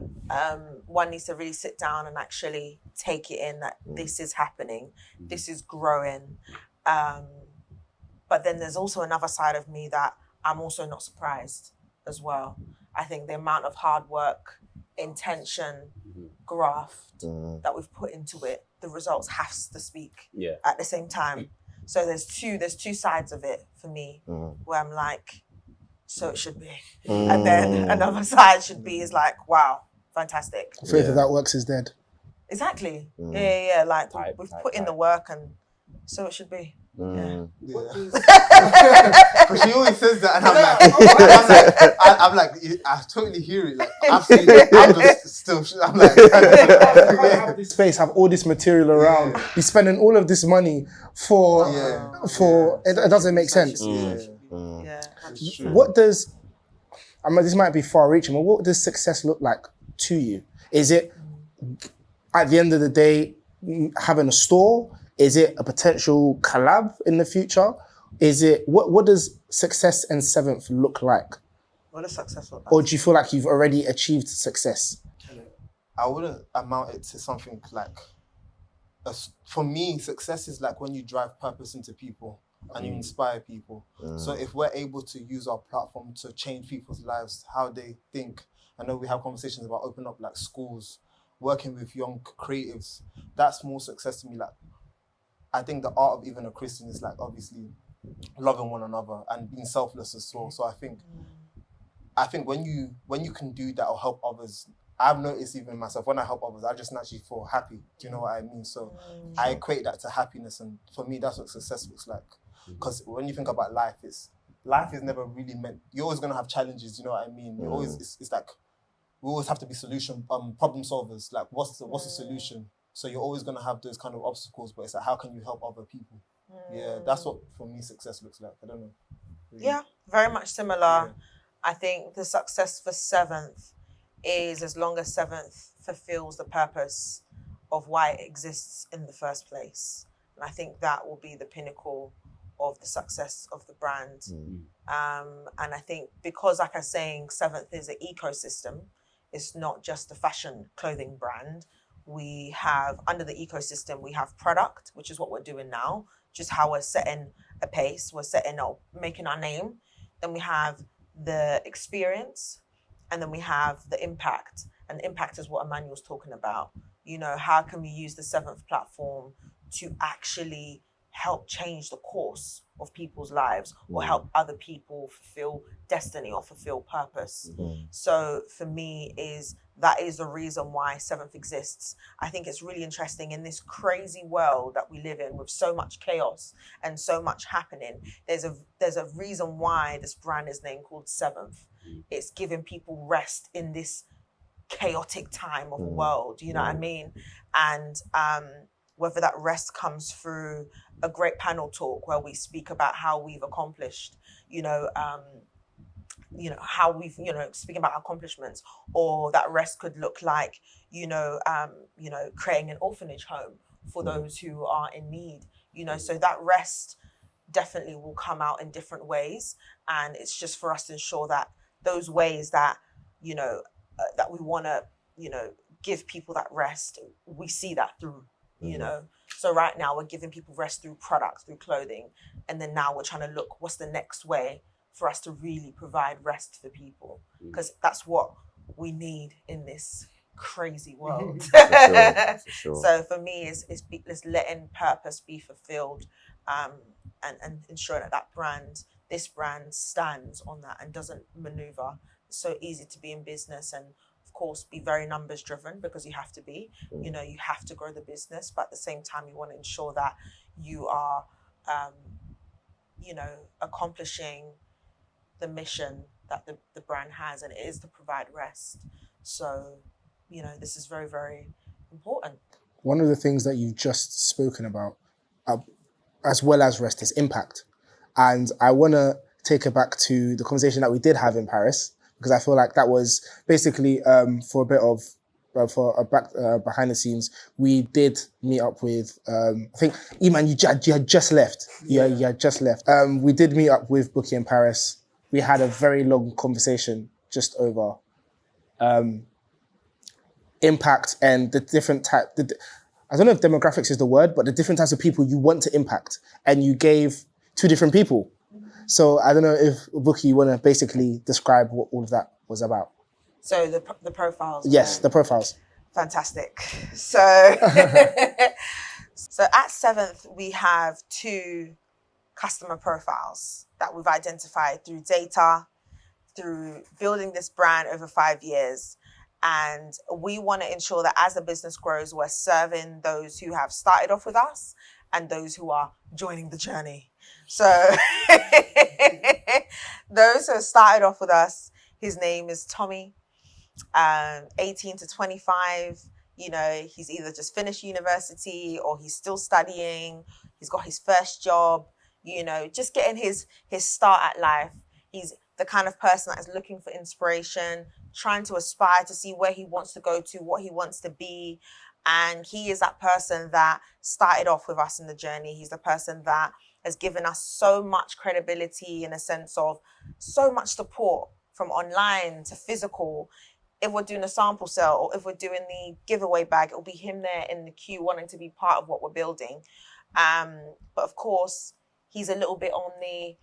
one needs to really sit down and actually take it in, that this is happening, this is growing. But then there's also another side of me that I'm also not surprised as well. I think the amount of hard work, intention, graft that we've put into it, the results have to speak at the same time. So there's two sides of it for me, where I'm like, so it should be. And then another side should be is like, wow, fantastic. Faith that works is dead. Exactly. Yeah. Like we've put in the work, and so it should be. But she always says that, and I'm like, I totally hear it. Like, absolutely, I'm like, Have this space, have all this material around, be spending all of this money for it doesn't make sense. Yeah. What does, I mean, this might be far-reaching, but what does success look like to you? Is it, at the end of the day, having a store? Is it a potential collab in the future? Is it, what does success in 7th look like? What does success look like? Or do you feel like you've already achieved success? I wouldn't amount it to something like, for me, success is like when you drive purpose into people and you inspire people. So if we're able to use our platform to change people's lives, how they think, I know we have conversations about opening up like schools, working with young creatives, that's more success to me. Like, I think the art of even a Christian is like obviously loving one another and being selfless as well. So I think when you can do that or help others, I've noticed even myself, when I help others, I just naturally feel happy. Do you know what I mean? So I equate that to happiness, and for me, that's what success looks like. Because when you think about life, life is never really meant. You're always gonna have challenges. You know what I mean? You always it's like we always have to be problem solvers. Like what's the solution? So you're always going to have those kind of obstacles, but it's like, how can you help other people? Yeah, that's what, for me, success looks like. I don't know. Really. Yeah, very much similar. Yeah. I think the success for 7th is as long as 7th fulfills the purpose of why it exists in the first place. And I think that will be the pinnacle of the success of the brand. And I think because, like I was saying, 7th is an ecosystem. It's not just a fashion clothing brand. We have, under the ecosystem, we have product, which is what we're doing now, just how we're setting a pace, making our name. Then we have the experience, and then we have the impact. And impact is what Emmanuel's talking about. You know, how can we use the 7th platform to actually help change the course of people's lives, or help other people fulfill destiny or fulfill purpose. So for me, that is the reason why 7th exists. I think it's really interesting in this crazy world that we live in with so much chaos and so much happening. There's a reason why this brand is named called 7th. It's giving people rest in this chaotic time of the world, you know what I mean? And whether that rest comes through a great panel talk where we speak about how we've accomplished, how we've, speaking about our accomplishments, or that rest could look like, creating an orphanage home for those who are in need, so that rest definitely will come out in different ways. And it's just for us to ensure that those ways that, that we want to, give people that rest, we see that through, So right now we're giving people rest through products, through clothing. And then now we're trying to look, what's the next way for us to really provide rest for people? Because that's what we need in this crazy world. For sure. So for me, it's letting purpose be fulfilled, and ensuring that this brand stands on that and doesn't maneuver. It's so easy to be in business and, of course, be very numbers driven, because you have to be. You have to grow the business, but at the same time, you want to ensure that you are accomplishing the mission that the brand has, and it is to provide rest. So, this is very, very important. One of the things that you've just spoken about, as well as rest, is impact. And I want to take it back to the conversation that we did have in Paris, because I feel like that was basically for a bit of behind the scenes. We did meet up with I think Iman, you had just left. You had just left. We did meet up with Bukki in Paris. We had a very long conversation just over impact and the different type. I don't know if demographics is the word, but the different types of people you want to impact, and you gave 2 different people. So I don't know if Bukki, you want to basically describe what all of that was about. So the profiles. Yes, the profiles. Fantastic. So so at 7th we have 2 customer profiles that we've identified through data, through building this brand over 5 years. And we want to ensure that as the business grows, we're serving those who have started off with us and those who are joining the journey. So those who have started off with us, his name is Tommy, 18 to 25. He's either just finished university or he's still studying. He's got his first job, just getting his start at life. He's the kind of person that is looking for inspiration, trying to aspire to see where he wants to go to, what he wants to be. And he is that person that started off with us in the journey. He's the person that has given us so much credibility in a sense of so much support from online to physical. If we're doing a sample sale or if we're doing the giveaway bag, it'll be him there in the queue wanting to be part of what we're building. But of course, he's a little bit on the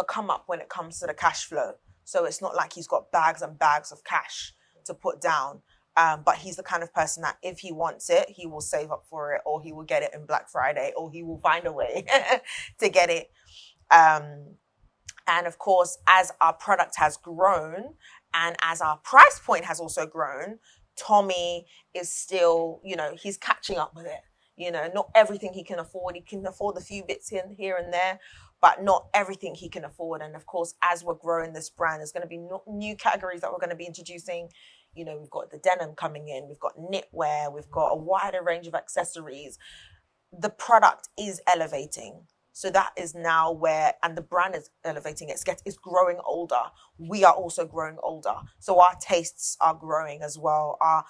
come up when it comes to the cash flow. So it's not like he's got bags and bags of cash to put down. But he's the kind of person that if he wants it, he will save up for it, or he will get it in Black Friday, or he will find a way to get it. And of course, as our product has grown and as our price point has also grown, Tommy is still, he's catching up with it. Not everything he can afford. He can afford a few bits here and there, but not everything he can afford. And of course, as we're growing this brand, there's going to be new categories that we're going to be introducing. We've got the denim coming in, we've got knitwear, we've got a wider range of accessories. The product is elevating. So that is now and the brand is elevating. It's growing older. We are also growing older. So our tastes are growing as well. Our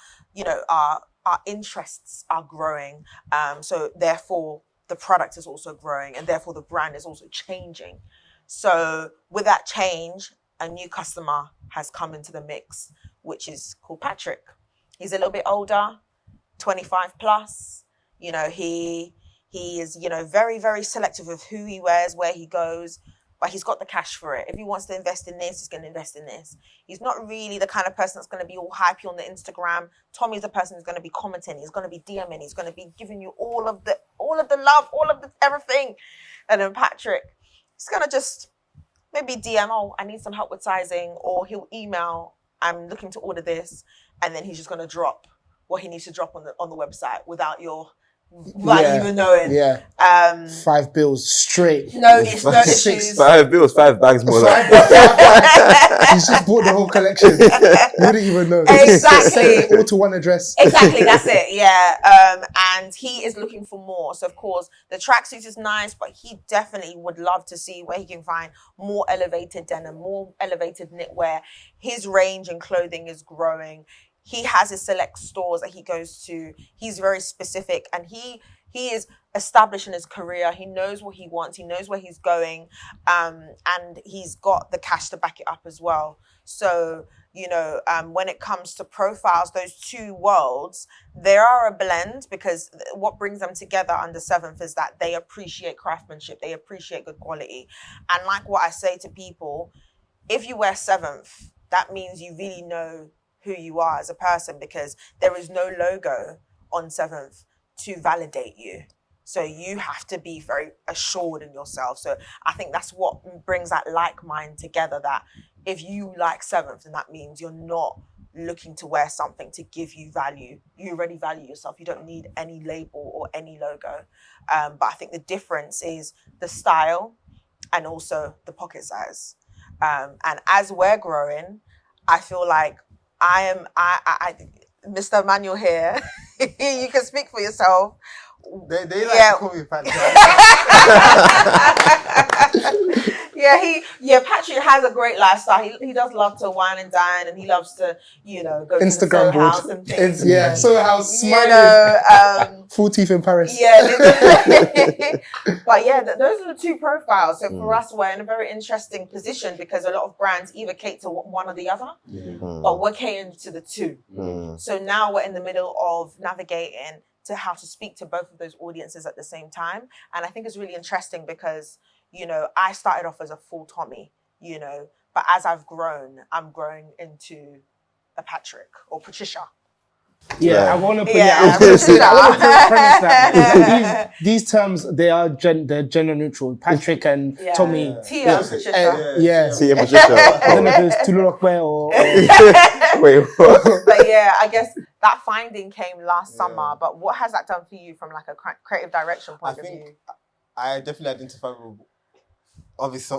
interests are growing. So therefore, the product is also growing, and therefore the brand is also changing. So with that change, a new customer has come into the mix, which is called Patrick. He's a little bit older, 25 plus. He is, very, very selective of who he wears, where he goes, but he's got the cash for it. If he wants to invest in this, he's going to invest in this. He's not really the kind of person that's going to be all hypey on the Instagram. Tommy's the person who's going to be commenting. He's going to be DMing. He's going to be giving you all of the love, all of the everything. And then Patrick, he's going to just maybe DM, I need some help with sizing, or he'll email, I'm looking to order this, and then he's just going to drop what he needs to drop on the website without you even knowing. Yeah. 5 bills straight. No issues. 5 bills, 5 bags more. He's just bought the whole collection. You wouldn't even know. Exactly. Send it all to one address. Exactly, that's it. Yeah. And he is looking for more. So of course, the tracksuit is nice, but he definitely would love to see where he can find more elevated denim, more elevated knitwear. His range in clothing is growing. He has his select stores that he goes to. He's very specific, and he is established in his career. He knows what he wants. He knows where he's going, and he's got the cash to back it up as well. So, when it comes to profiles, those 2 worlds, they are a blend, because what brings them together under 7th is that they appreciate craftsmanship. They appreciate good quality. And like what I say to people, if you wear 7th, that means you really know who you are as a person, because there is no logo on 7th to validate you. So you have to be very assured in yourself. So I think that's what brings that like mind together, that if you like 7th, then that means you're not looking to wear something to give you value. You already value yourself. You don't need any label or any logo. But I think the difference is the style and also the pocket size. And as we're growing, I feel like Mr. Emmanuel here, you can speak for yourself. They like to call me Patrick. Patrick has a great lifestyle. He does love to wine and dine, and he loves to, go to the Instagram Soho House board. and things. Soho House, smiling. Full teeth in Paris. Yeah, literally. But yeah, those are the two profiles. So for us, we're in a very interesting position because a lot of brands either cater to one or the other, but we're catering to the two. So now we're in the middle of navigating to how to speak to both of those audiences at the same time. And I think it's really interesting because, I started off as a full Tommy, but as I've grown, I'm growing into a Patrick or Patricia. Yeah, I want to put. Yeah, I was going to say that. I want to premise that these terms they're gender neutral. Patrick and Tommy. Tia and Patricia. Tia and Patricia. I don't know if it's Tulurokwe or. Wait, what? But yeah, I guess that finding came last summer. But what has that done for you from like a creative direction point of view? I definitely identify with. Obviously,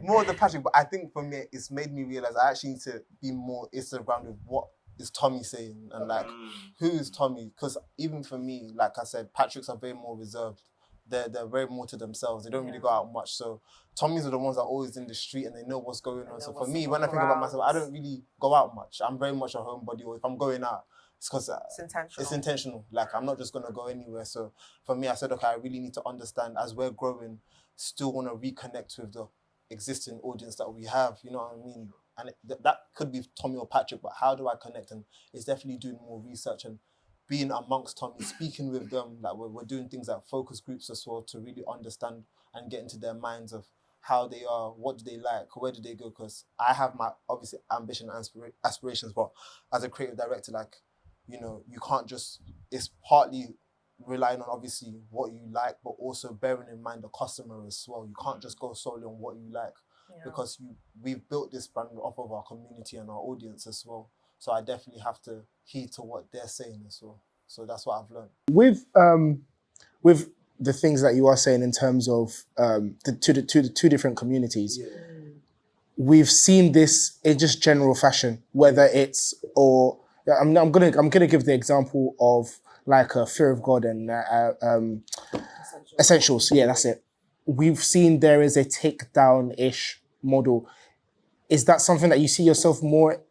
more of the Patrick, but I think for me, it's made me realize I actually need to be more Instagram with what is Tommy saying and like who is Tommy? Because even for me, like I said, Patricks are very more reserved. They're very more to themselves. They don't really go out much. So Tommies are the ones that are always in the street and they know what's going on. So for me, when I think about myself, I don't really go out much. I'm very much a homebody, or if I'm going out, it's because it's intentional. Like, I'm not just going to go anywhere. So for me, I said, okay, I really need to understand as we're growing, still want to reconnect with the existing audience that we have. You know what I mean? And that could be Tommy or Patrick, but how do I connect? And it's definitely doing more research and being amongst Tommy, speaking with them. Like we're doing things like focus groups as well to really understand and get into their minds of how they are, what do they like, where do they go? Because I have my, obviously, ambition and aspirations, but as a creative director, like, you know, you can't just, it's partly relying on obviously what you like, but also bearing in mind the customer as well. You can't just go solely on what you like because we've built this brand off of our community and our audience as well. So I definitely have to heed to what they're saying as well. So that's what I've learned. With the things that you are saying in terms of the two different communities, we've seen this in just general fashion, whether it's or I'm gonna give the example of like a Fear of God and Essentials. Yeah, that's it. We've seen there is a takedown-ish model. Is that something that you see yourself more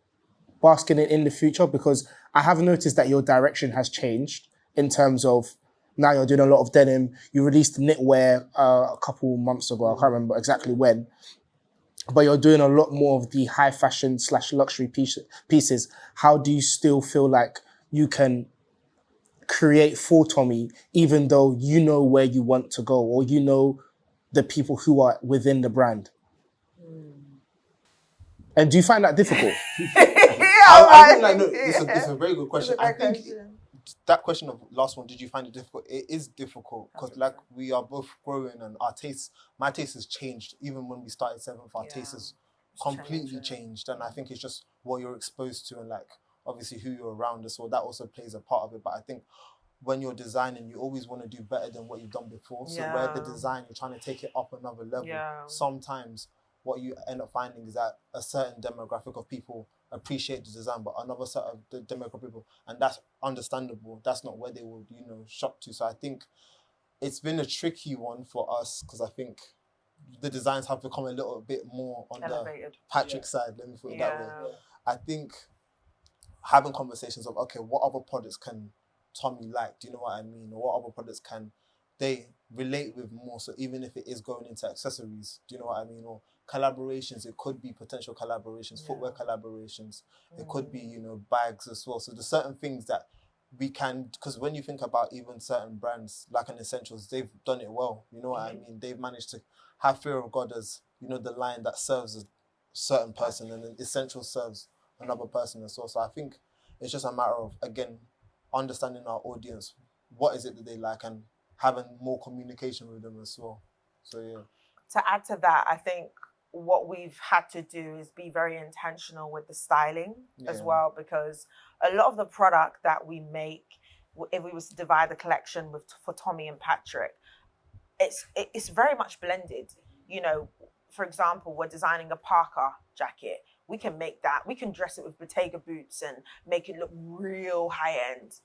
basking in the future? Because I have noticed that your direction has changed in terms of now you're doing a lot of denim. You released knitwear a couple months ago. I can't remember exactly when. But you're doing a lot more of the high fashion / luxury pieces. How do you still feel like you can create for Tommy, even though you know where you want to go or you know the people who are within the brand? And do you find that difficult? I think like, no, it's a very good question. I think that question of last one, did you find it difficult? It is difficult because like we are both growing and our tastes, my taste has changed. Even when we started Seventh, our taste has completely changed. And I think it's just what you're exposed to and like obviously who you're around as well. That also plays a part of it. But I think when you're designing, you always want to do better than what you've done before. So where the design, you're trying to take it up another level. Sometimes what you end up finding is that a certain demographic of people appreciate the design, but another set of the demographic of people, and that's understandable. That's not where they will, shop to. So I think it's been a tricky one for us because I think the designs have become a little bit more on elevated. The Patrick side. Let me put it that way. I think having conversations of, okay, what other products can Tommy like? Do you know what I mean? Or what other products can they relate with more? So even if it is going into accessories, do you know what I mean? Or collaborations, it could be potential collaborations, footwear collaborations. It could be, bags as well. So there's certain things that we can, because when you think about even certain brands like an Essentials, they've done it well. You know what I mean? They've managed to have Fear of God as, the line that serves a certain person and then Essentials serves another person as well. So I think it's just a matter of, again, understanding our audience. What is it that they like and having more communication with them as well. So, yeah. To add to that, I think what we've had to do is be very intentional with the styling as well, because a lot of the product that we make if we was to divide the collection for Tommy and Patrick, it's very much blended. You know, for example, we're designing a Parker jacket. We can make that. We can dress it with Bottega boots and make it look real high end.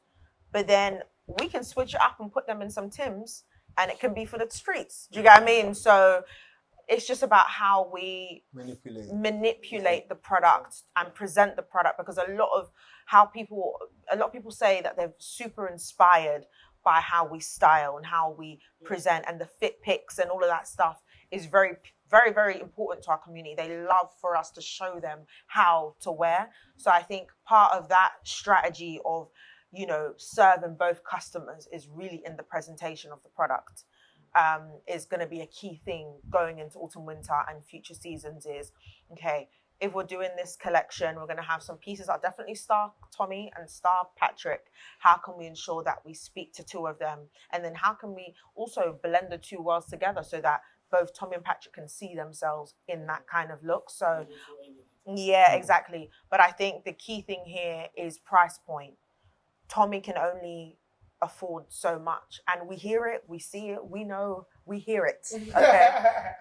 But then we can switch it up and put them in some Tims, and it can be for the streets. Do you get what I mean? So it's just about how we manipulate the product and present the product, because a lot of people say that they're super inspired by how we style and how we present, and the fit pics and all of that stuff is very, very, very important to our community. They love for us to show them how to wear. So I think part of that strategy of, you know, serving both customers is really in the presentation of the product. Is going to be a key thing going into autumn, winter, and future seasons. Is okay, if we're doing this collection, we're going to have some pieces that definitely star Tommy and star Patrick. How can we ensure that we speak to two of them? And then how can we also blend the two worlds together so that both Tommy and Patrick can see themselves in that kind of look? So, yeah, exactly. But I think the key thing here is price point. Tommy can only afford so much, and we hear it, we see it, we know, we hear it. Okay,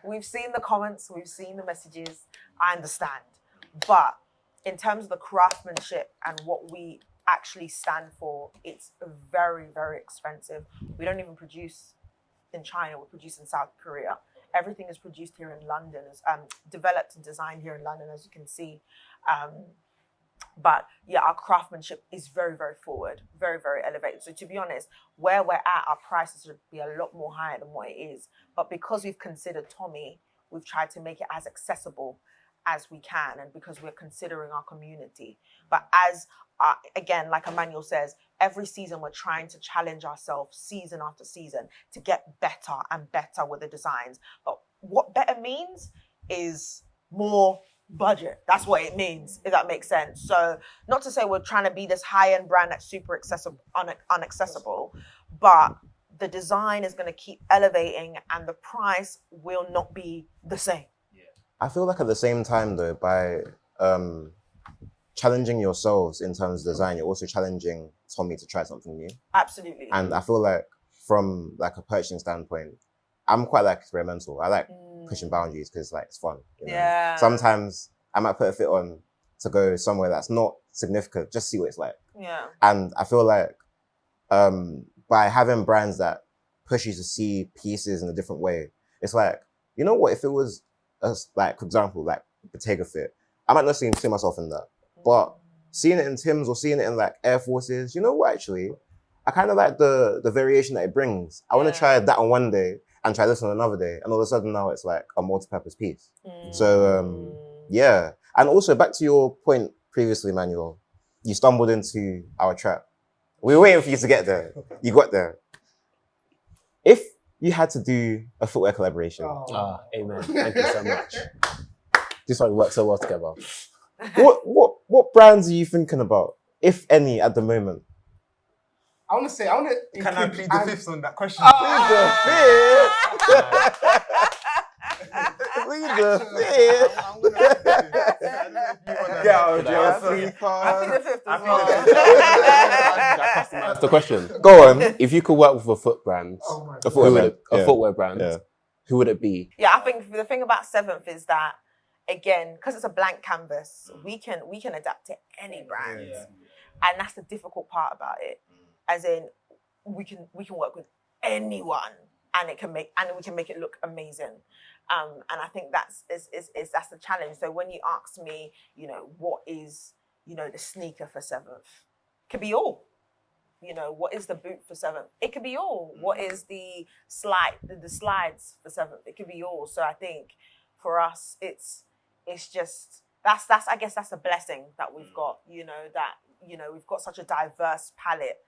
we've seen the comments, we've seen the messages. I understand, but in terms of the craftsmanship and what we actually stand for, it's very, very expensive. We don't even produce in China; we produce in South Korea. Everything is produced here in London, is developed and designed here in London, as you can see. But yeah, our craftsmanship is very, very forward, very, very elevated. So to be honest, where we're at, our prices would be a lot more higher than what it is. But because we've considered Tommy, we've tried to make it as accessible as we can, and because we're considering our community. But as, again, like Emmanuel says, every season we're trying to challenge ourselves season after season to get better and better with the designs. But what better means is more budget. That's what it means, if that makes sense. So not to say we're trying to be this high-end brand that's super accessible, unaccessible, but the design is going to keep elevating and the price will not be the same. I feel like at the same time though, by challenging yourselves in terms of design, you're also challenging Tommy to try something new. Absolutely. And I feel like from like a purchasing standpoint, I'm quite like experimental. I like pushing boundaries because like it's fun. You know? Yeah. Sometimes I might put a fit on to go somewhere that's not significant, just see what it's like. Yeah. And I feel like by having brands that push you to see pieces in a different way, it's like, you know what, if it was like, for example, like Bottega fit, I might not see myself in that. But seeing it in Tim's or seeing it in like Air Forces, you know what, actually, I kind of like the variation that it brings. I want to try that on one day and try this on another day. And all of a sudden now it's like a multi-purpose piece. So, yeah. And also back to your point previously, Emmanuel, you stumbled into our trap. We were waiting for you to get there. You got there. If you had to do a footwear collaboration. Amen. Thank you so much. This is why we work so well together. What brands are you thinking about, if any, at the moment? Can I plead the fifth on that question? Plead the fifth. Get out of jail free card. I think the fifth as well. That's the question. Go on. If you could work with a foot brand, a footwear brand, who would it be? Yeah, I think the thing about Seventh is that, again, because it's a blank canvas, we can adapt to any brand, and that's the difficult part about it. As in, we can work with anyone, and we can make it look amazing. And I think that's the challenge. So when you ask me, you know, what is, you know, the sneaker for Seventh? It could be all. You know, what is the boot for Seventh? It could be all. What is the slides for Seventh? It could be all. So I think for us, it's just that's I guess that's a blessing that we've got. You know, that, you know, we've got such a diverse palette.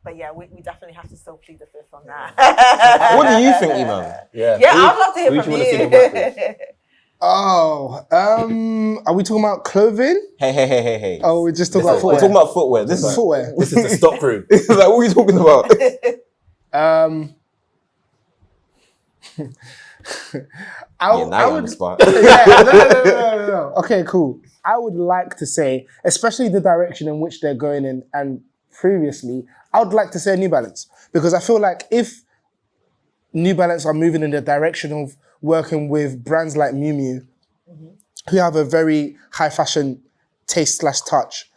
But yeah, we definitely have to still plead the fifth on that. What do you think, Iman? Yeah, I'd love to hear from you. Are we talking about clothing? Hey. Oh, we're just talking about We're footwear. talking about footwear. This is Footwear. This is the stockroom. It's like, what are you talking about? Now you're on the spot. No. Okay, cool. I would like to say, especially the direction in which they're going in, and previously, I would like to say New Balance, because I feel like if New Balance are moving in the direction of working with brands like Miu Miu, who have a very high fashion taste / touch,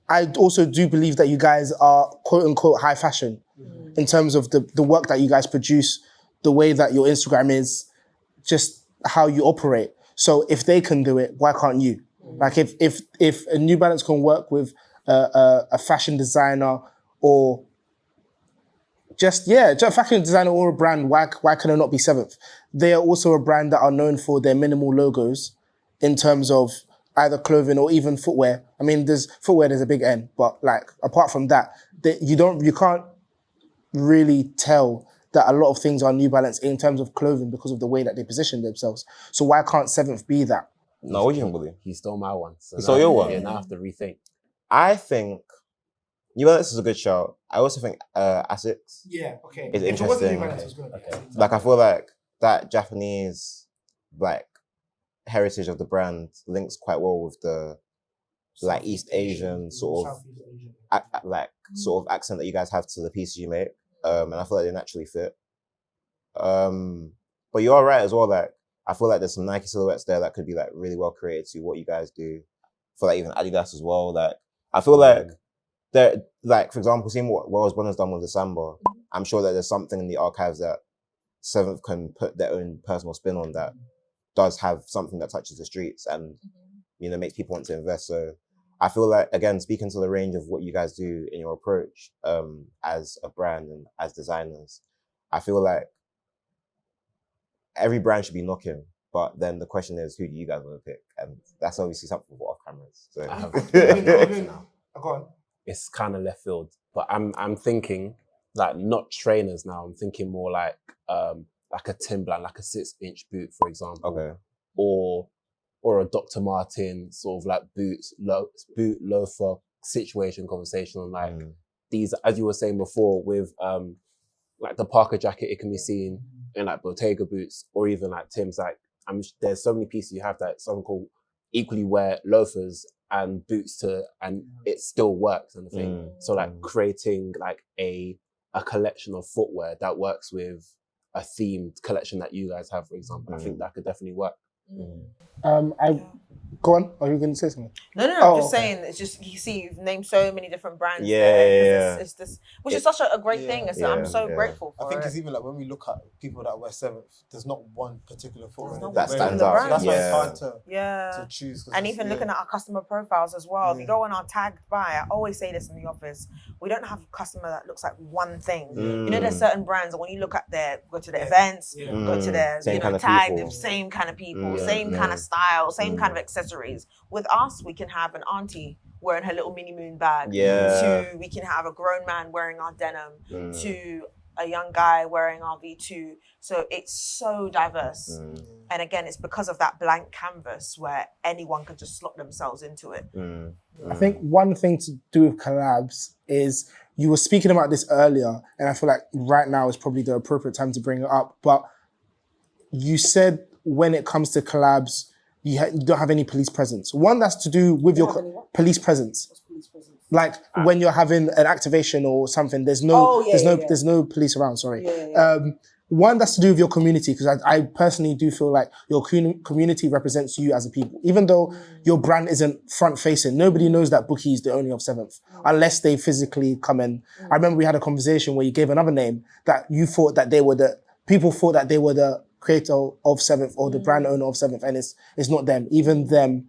I also do believe that you guys are quote unquote high fashion in terms of the work that you guys produce, the way that your Instagram is, just how you operate. So if they can do it, why can't you? Like if a New Balance can work with a fashion designer or just a fashion designer or a brand, why can it not be Seventh? They are also a brand that are known for their minimal logos in terms of either clothing or even footwear. I mean, there's a big N, but like apart from that, you can't really tell that a lot of things are New Balance in terms of clothing because of the way that they position themselves. So why can't Seventh be that? No, what do you think, Bully? He stole my one. So He stole your one? Yeah, now I have to rethink. I think New Balance is a good shout. I also think Asics Yeah, okay. is If it wasn't New interesting. Balance, it was gonna be. Like I feel like that Japanese like heritage of the brand links quite well with the like East Asian sort of Southeast Asian. sort of accent that you guys have to the pieces you make. And I feel like they naturally fit. But you are right as well, like I feel like there's some Nike silhouettes there that could be like really well created to what you guys do. For like even Adidas as well. Like I feel like there, like for example, seeing what Wells Bonner's done with the Samba, I'm sure that there's something in the archives that Seventh can put their own personal spin on that does have something that touches the streets and makes people want to invest. So I feel like, again, speaking to the range of what you guys do in your approach as a brand and as designers, I feel like every brand should be knocking, but then the question is, who do you guys want to pick? And that's obviously something for off cameras. So. Go on. It's kind of left field, but I'm thinking like not trainers now. I'm thinking more like a Timberland, like a 6-inch boot, for example, Okay. or a Dr. Martin sort of like boot loafer situation conversation on like these, as you were saying before, with like the Parker jacket, it can be seen in like Bottega boots or even like Tim's. Like there's so many pieces you have that some call equally wear loafers and boots and it still works and the thing. So like creating like a collection of footwear that works with a themed collection that you guys have, for example, I think that could definitely work. Go on. Are you going to say something? No, I'm just saying. It's just you see, you've named so many different brands. Yeah. It's this, which is such a great thing. I'm so grateful for I think it. it's even like when we look at people that wear Seventh, there's not one particular footwear that stands out. So that's why it's hard to choose. And even looking at our customer profiles as well. If you go on our tagged by, I always say this in the office, we don't have a customer that looks like one thing. You know, there's certain brands that when you look at go to the events, go to their Same kind of tag, people. the same kind of people, same kind of style, same kind of accessories. With us, we can have an auntie wearing her little mini moon bag. To we can have a grown man wearing our denim. To a young guy wearing our V2. So it's so diverse. And again, it's because of that blank canvas where anyone can just slot themselves into it. I think one thing to do with collabs is, you were speaking about this earlier, and I feel like right now is probably the appropriate time to bring it up, but you said when it comes to collabs, you don't have any police presence. One, that's to do with your police presence. What's police presence? Like when you're having an activation or something, there's no police around. Sorry. One, that's to do with your community, because I personally do feel like your community represents you as a people. Even though your brand isn't front facing, nobody knows that Bukki is the owner of Seventh unless they physically come in. I remember we had a conversation where you gave another name that you thought that people thought that they were the creator of Seventh or the brand owner of Seventh, and it's not them. Even them,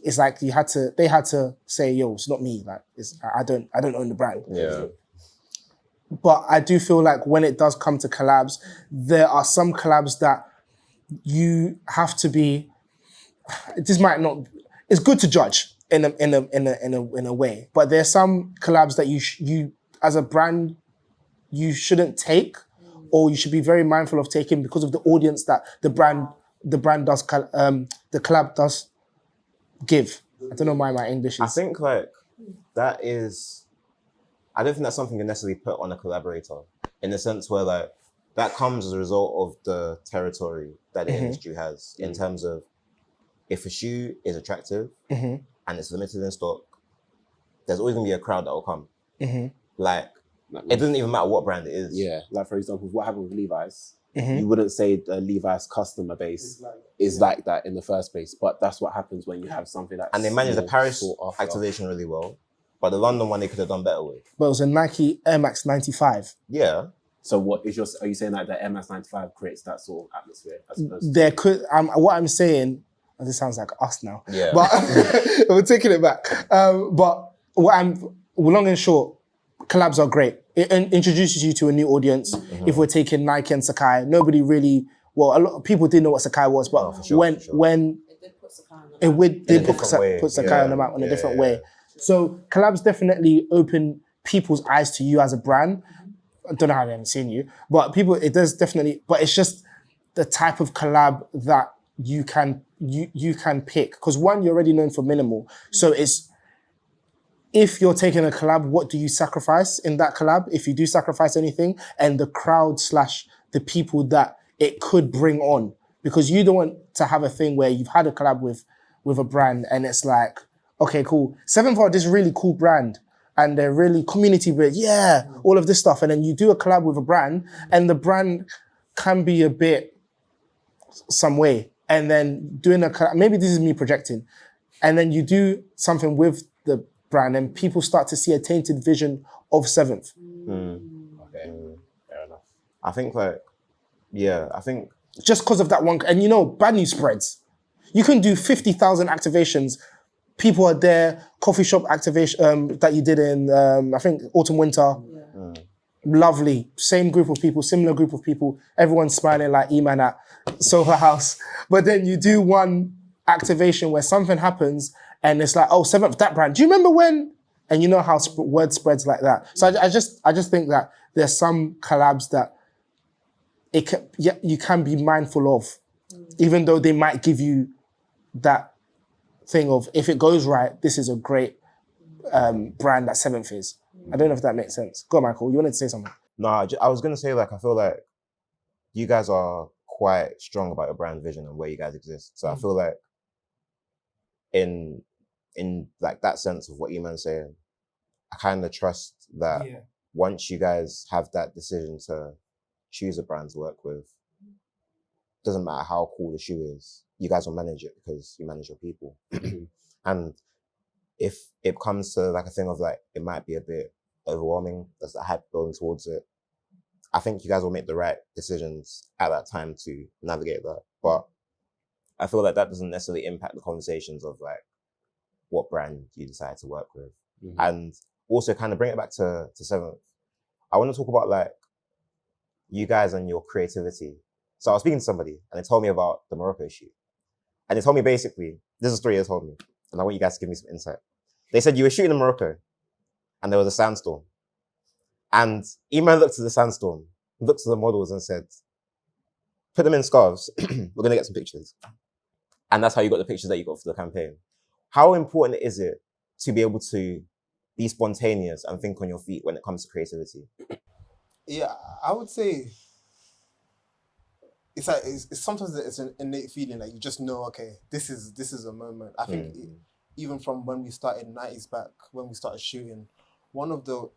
it's like they had to say, yo, it's not me. Like I don't own the brand. Yeah. But I do feel like when it does come to collabs, there are some collabs that you have to be. This might not. It's good to judge in a way, but there's some collabs that you as a brand you shouldn't take, or you should be very mindful of taking because of the audience that the brand does. The collab does give. I don't know why my English is. I think like that is. I don't think that's something you necessarily put on a collaborator, in the sense where like that comes as a result of the territory that the industry has, in terms of if a shoe is attractive and it's limited in stock, there's always gonna be a crowd that will come. Like, it doesn't even matter what brand it is. Yeah, like for example, what happened with Levi's, Mm-hmm. you wouldn't say the Levi's customer base is like that in the first place, but that's what happens when you have something that's... And they managed the Paris sought after. activation really well, but the London one they could have done better with. But it was a Nike Air Max 95. Yeah. So are you saying that the MS 95 creates that sort of atmosphere as opposed to... There could, what I'm saying, and this sounds like us now, Yeah. but we're taking it back. But long and short, collabs are great. It introduces you to a new audience. Mm-hmm. If we're taking Nike and Sakai, nobody really, well, a lot of people didn't know what Sakai was, but for sure. when It did put Sakai on the map. it did way. put Sakai Yeah. on the map in a Yeah, different yeah. way. So collabs definitely open people's eyes to you as a brand. I don't know how they haven't seen you, but it does definitely, but it's just the type of collab that you can pick. Because one, you're already known for minimal. So it's, if you're taking a collab, what do you sacrifice in that collab? If you do sacrifice anything, and the crowd / the people that it could bring on. Because you don't want to have a thing where you've had a collab with a brand and it's like, okay, cool. Seventh Art is a really cool brand and they're really community based. Yeah, all of this stuff. And then you do a collab with a brand and the brand can be a bit some way. And then doing a collab, maybe this is me projecting. And then you do something with the brand and people start to see a tainted vision of Seventh. Okay, fair enough. I think Just because of that one. And bad news spreads. You can do 50,000 activations. People are there, coffee shop activation that you did in, I think, autumn, winter. Yeah. Lovely. Same group of people, similar group of people. Everyone's smiling like E-Man at Soho House. But then you do one activation where something happens and it's like, oh, Seventh, that brand. Do you remember when? And you know how word spreads like that. So I just think that there's some collabs that you can be mindful of, even though they might give you that thing of, if it goes right, this is a great brand that Seventh is. I don't know if that makes sense. Go on, Michael, you wanted to say something? No, I was gonna say, like, I feel like you guys are quite strong about your brand vision and where you guys exist. So I feel like in like that sense of what Eman's saying, I kind of trust that once you guys have that decision to choose a brand to work with, doesn't matter how cool the shoe is, you guys will manage it because you manage your people. And if it comes to like a thing of like, it might be a bit overwhelming, there's that hype building towards it, I think you guys will make the right decisions at that time to navigate that. But I feel like that doesn't necessarily impact the conversations of like what brand you decide to work with. Mm-hmm. And also kind of bring it back to Seventh. I want to talk about like you guys and your creativity. So I was speaking to somebody and they told me about the Morocco shoot. And they told me basically, this is a story they told me, and I want you guys to give me some insight. They said you were shooting in Morocco and there was a sandstorm. And Eman looked at the sandstorm, looked at the models and said, put them in scarves, we're going to get some pictures. And that's how you got the pictures that you got for the campaign. How important is it to be able to be spontaneous and think on your feet when it comes to creativity? Yeah, I would say it's like sometimes it's an innate feeling that you just know, okay, this is a moment. I think even from when we started 90s back, when we started shooting, one of the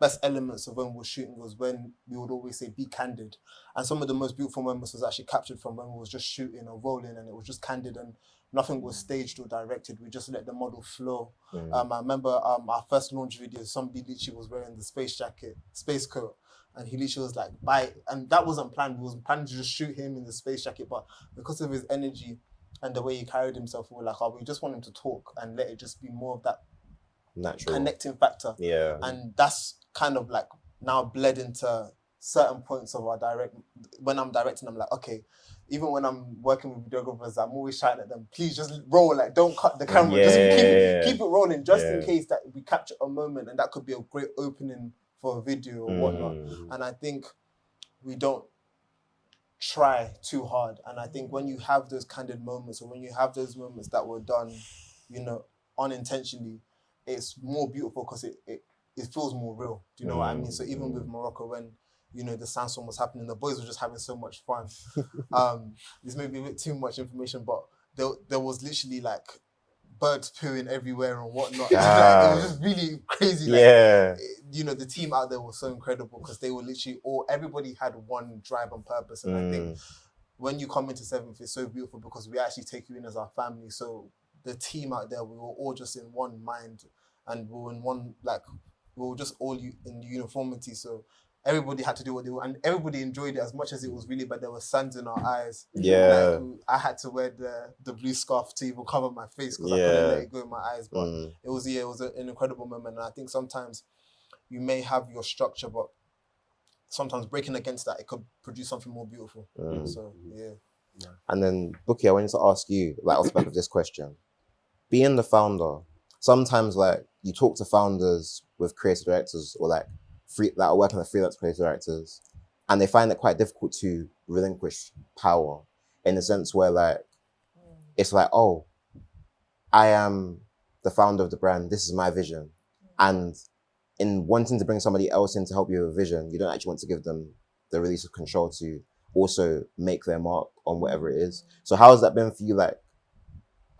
best elements of when we were shooting was when we would always say, be candid. And some of the most beautiful moments was actually captured from when we was just shooting or rolling and it was just candid and nothing was staged or directed. We just let the model flow. I remember our first launch video, somebody literally was wearing the space coat, and he literally was like, bye. And that wasn't planned. We wasn't planning to just shoot him in the space jacket, but because of his energy and the way he carried himself, we were like, oh, we just want him to talk and let it just be more of that natural connecting factor. Yeah. And that's kind of like now bled into certain points of our when I'm directing, I'm like, okay, even when I'm working with videographers, I'm always shouting at them, please just roll, like don't cut the camera, just keep it rolling, just in case that we capture a moment and that could be a great opening for a video or whatnot. And I think we don't try too hard. And I think when you have those candid moments or when you have those moments that were done, unintentionally, it's more beautiful because it feels more real. Do you know what I mean? So even with Morocco, when the sandstorm was happening, the boys were just having so much fun. This may be a bit too much information, but there was literally like birds pooing everywhere and whatnot. Ah. It was just really crazy. Yeah. You know, the team out there was so incredible because they were literally everybody had one drive and purpose. And I think when you come into 7th, it's so beautiful because we actually take you in as our family. So the team out there, we were all just in one mind and we were in one, like, we were just all in uniformity. So everybody had to do what they were, and everybody enjoyed it as much as it was really bad. There were suns in our eyes. Yeah. Like, I had to wear the blue scarf to even cover my face because I couldn't let it go in my eyes. But it was an incredible moment. And I think sometimes you may have your structure, but sometimes breaking against that, it could produce something more beautiful. So, yeah. And then, Bukki, I wanted to ask you, like, off the back of this question, being the founder, sometimes, like, you talk to founders with creative directors or, like, that are working as freelance creative directors, and they find it quite difficult to relinquish power in the sense where, like, it's like, oh, I am the founder of the brand, this is my vision. And in wanting to bring somebody else in to help you with a vision, you don't actually want to give them the release of control to also make their mark on whatever it is. So how has that been for you, like,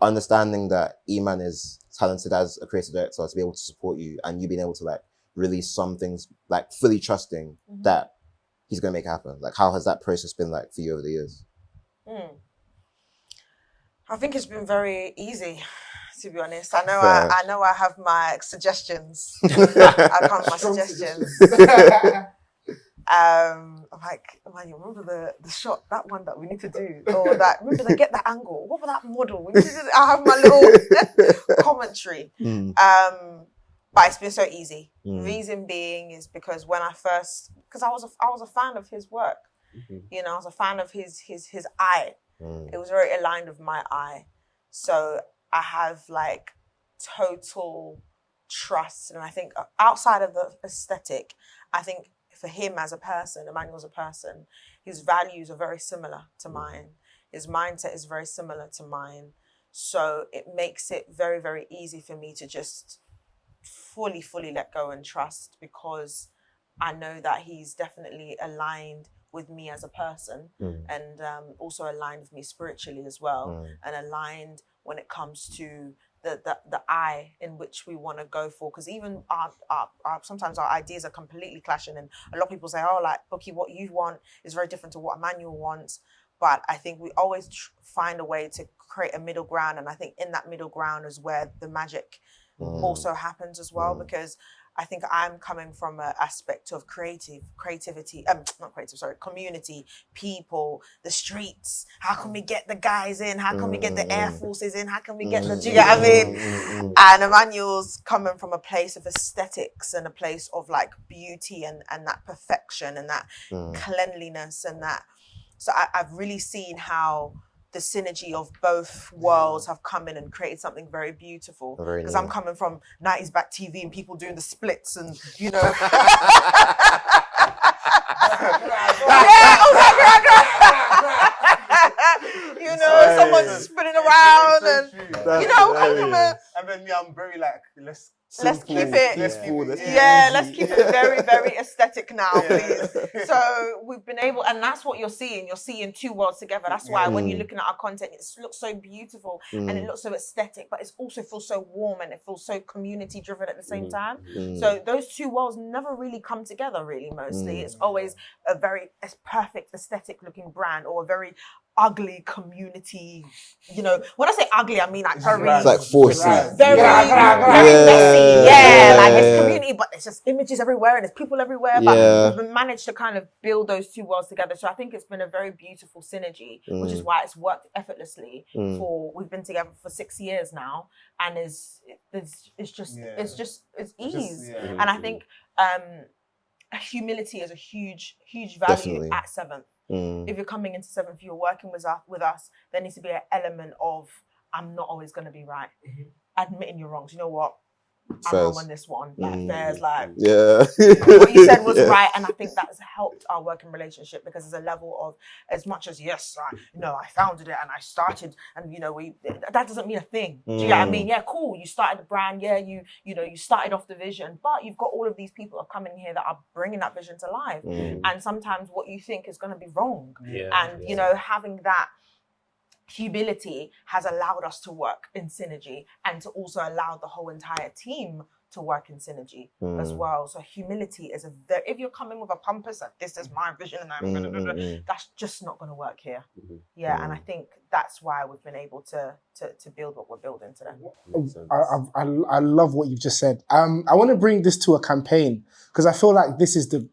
understanding that Eman is talented as a creative director to be able to support you and you being able to, like, release some things, like, fully trusting that he's going to make it happen? Like, how has that process been like for you over the years? I think it's been very easy, to be honest. I know I have my suggestions. I come with my suggestions. I'm like, Emmanuel, remember the shot, that one that we need to do? Or that, remember to get that angle? What about that model? We need to do, I have my little commentary. But it's been so easy. Reason being is because when I first, because I was a fan of his work. You know, I was a fan of his eye. It was very aligned with my eye. So I have, like, total trust. And I think outside of the aesthetic, I think for him as a person, Emmanuel as a person, his values are very similar to mine. His mindset is very similar to mine. So it makes it very, very easy for me to just fully let go and trust, because I know that he's definitely aligned with me as a person and also aligned with me spiritually as well, and aligned when it comes to the eye in which we want to go for. Because even our sometimes our ideas are completely clashing, and a lot of people say, oh, like, Bukki, what you want is very different to what Emmanuel wants. But I think we always find a way to create a middle ground, and I think in that middle ground is where the magic also happens as well, because I think I'm coming from an aspect of creativity, community, people, the streets. How can we get the guys in? How can we get the Air Forces in? How can we get the, do you get what I mean? And Emmanuel's coming from a place of aesthetics and a place of, like, beauty and that perfection and that cleanliness and that. So I've really seen how the synergy of both worlds have come in and created something very beautiful. Because I'm coming from 90s back TV and people doing the splits and, you know. You know, someone's spinning around and, you know, I'm from a... And then me, I'm very, like, let's keep it. Let's keep it very, very aesthetic now, please. So we've been able, and that's what you're seeing. You're seeing two worlds together. That's why when you're looking at our content, it looks so beautiful and it looks so aesthetic, but it also feels so warm and it feels so community driven at the same time. So those two worlds never really come together, really, mostly. It's always a very perfect aesthetic looking brand or a very ugly community, you know. When I say ugly, I mean like very... It's like forced. Very messy. Like it's community, but there's just images everywhere and there's people everywhere. But we've managed to kind of build those two worlds together. So I think it's been a very beautiful synergy, which is why it's worked effortlessly. We've been together for 6 years now, and it's ease. And I think humility is a huge value Definitely. at 7th. If you're coming into 7th, you're working with us, there needs to be an element of, I'm not always going to be right. Admitting you're wrong. Do you know what? I'm wrong on this one. Like, Fairs, like, what you said was right. And I think that's helped our working relationship, because there's a level of, as much as, yes, I founded it and I started, and, you know, that doesn't mean a thing. Do you get what I mean? Yeah, cool. You started the brand. Yeah, you started off the vision, but you've got all of these people that are coming here that are bringing that vision to life. And sometimes what you think is going to be wrong. You know, having that humility has allowed us to work in synergy and to also allow the whole entire team to work in synergy as well. So humility is if you're coming with a pompous, like, this is my vision and I'm gonna, that's just not gonna work here. Yeah, and I think that's why we've been able to build what we're building today. I love what you've just said. I want to bring this to a campaign because I feel like this is the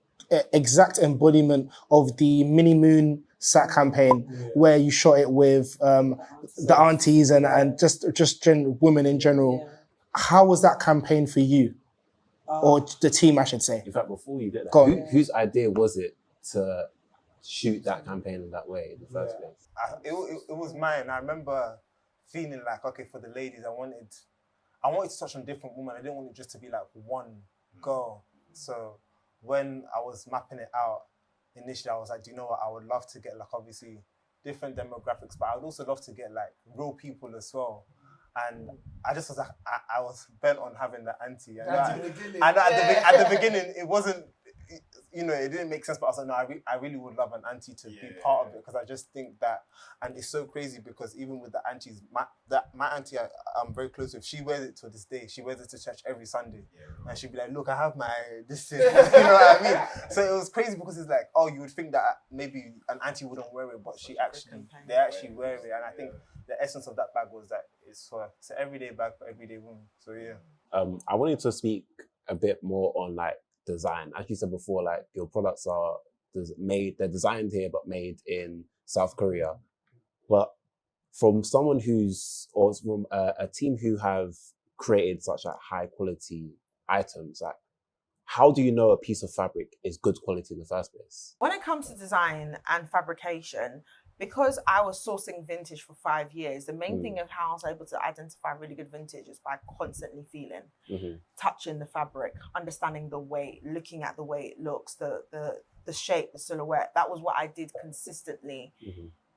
exact embodiment of the Mini Moon Sat campaign where you shot it with the aunties and just women in general. How was that campaign for you? Or the team, I should say. In fact, before you did that, whose idea was it to shoot that campaign in that way in the first place? It was mine. I remember feeling like, okay, for the ladies, I wanted to touch on different women. I didn't want it just to be like one girl. So when I was mapping it out, initially I was like, do you know what? I would love to get like obviously different demographics, but I would also love to get like real people as well. And I just was like, I was bent on having the auntie. And at the beginning, it wasn't, you know, it didn't make sense, but I was like, no, I really would love an auntie to be part of it, because I just think that, and it's so crazy because even with the aunties, my auntie I'm very close with, she wears it to this day. She wears it to church every Sunday. And she'd be like, look, I have my, this thing, you know what I mean? So it was crazy because it's like, oh, you would think that maybe an auntie wouldn't wear it, but they actually wear it. And I think the essence of that bag was that it's an everyday bag for everyday women. So yeah. I wanted to speak a bit more on like design. As you said before, like your products are they're designed here but made in South Korea. But from someone from a team who have created such like high quality items, like how do you know a piece of fabric is good quality in the first place? When it comes to design and fabrication, because I was sourcing vintage for 5 years, the main thing of how I was able to identify really good vintage is by constantly feeling, touching the fabric, understanding the weight, looking at the way it looks, the shape, the silhouette. That was what I did consistently,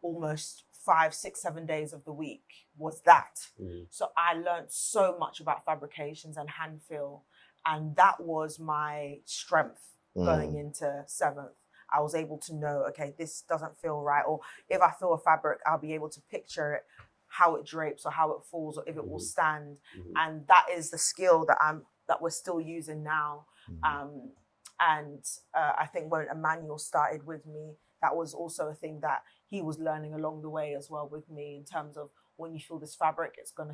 almost 5, 6, 7 days of the week was that. So I learned so much about fabrications and hand feel, and that was my strength going into 7th. I was able to know, okay, this doesn't feel right. Or if I feel a fabric, I'll be able to picture it, how it drapes or how it falls or if it will stand. And that is the skill that we're still using now. I think when Emmanuel started with me, that was also a thing that he was learning along the way as well with me, in terms of when you feel this fabric, it's gonna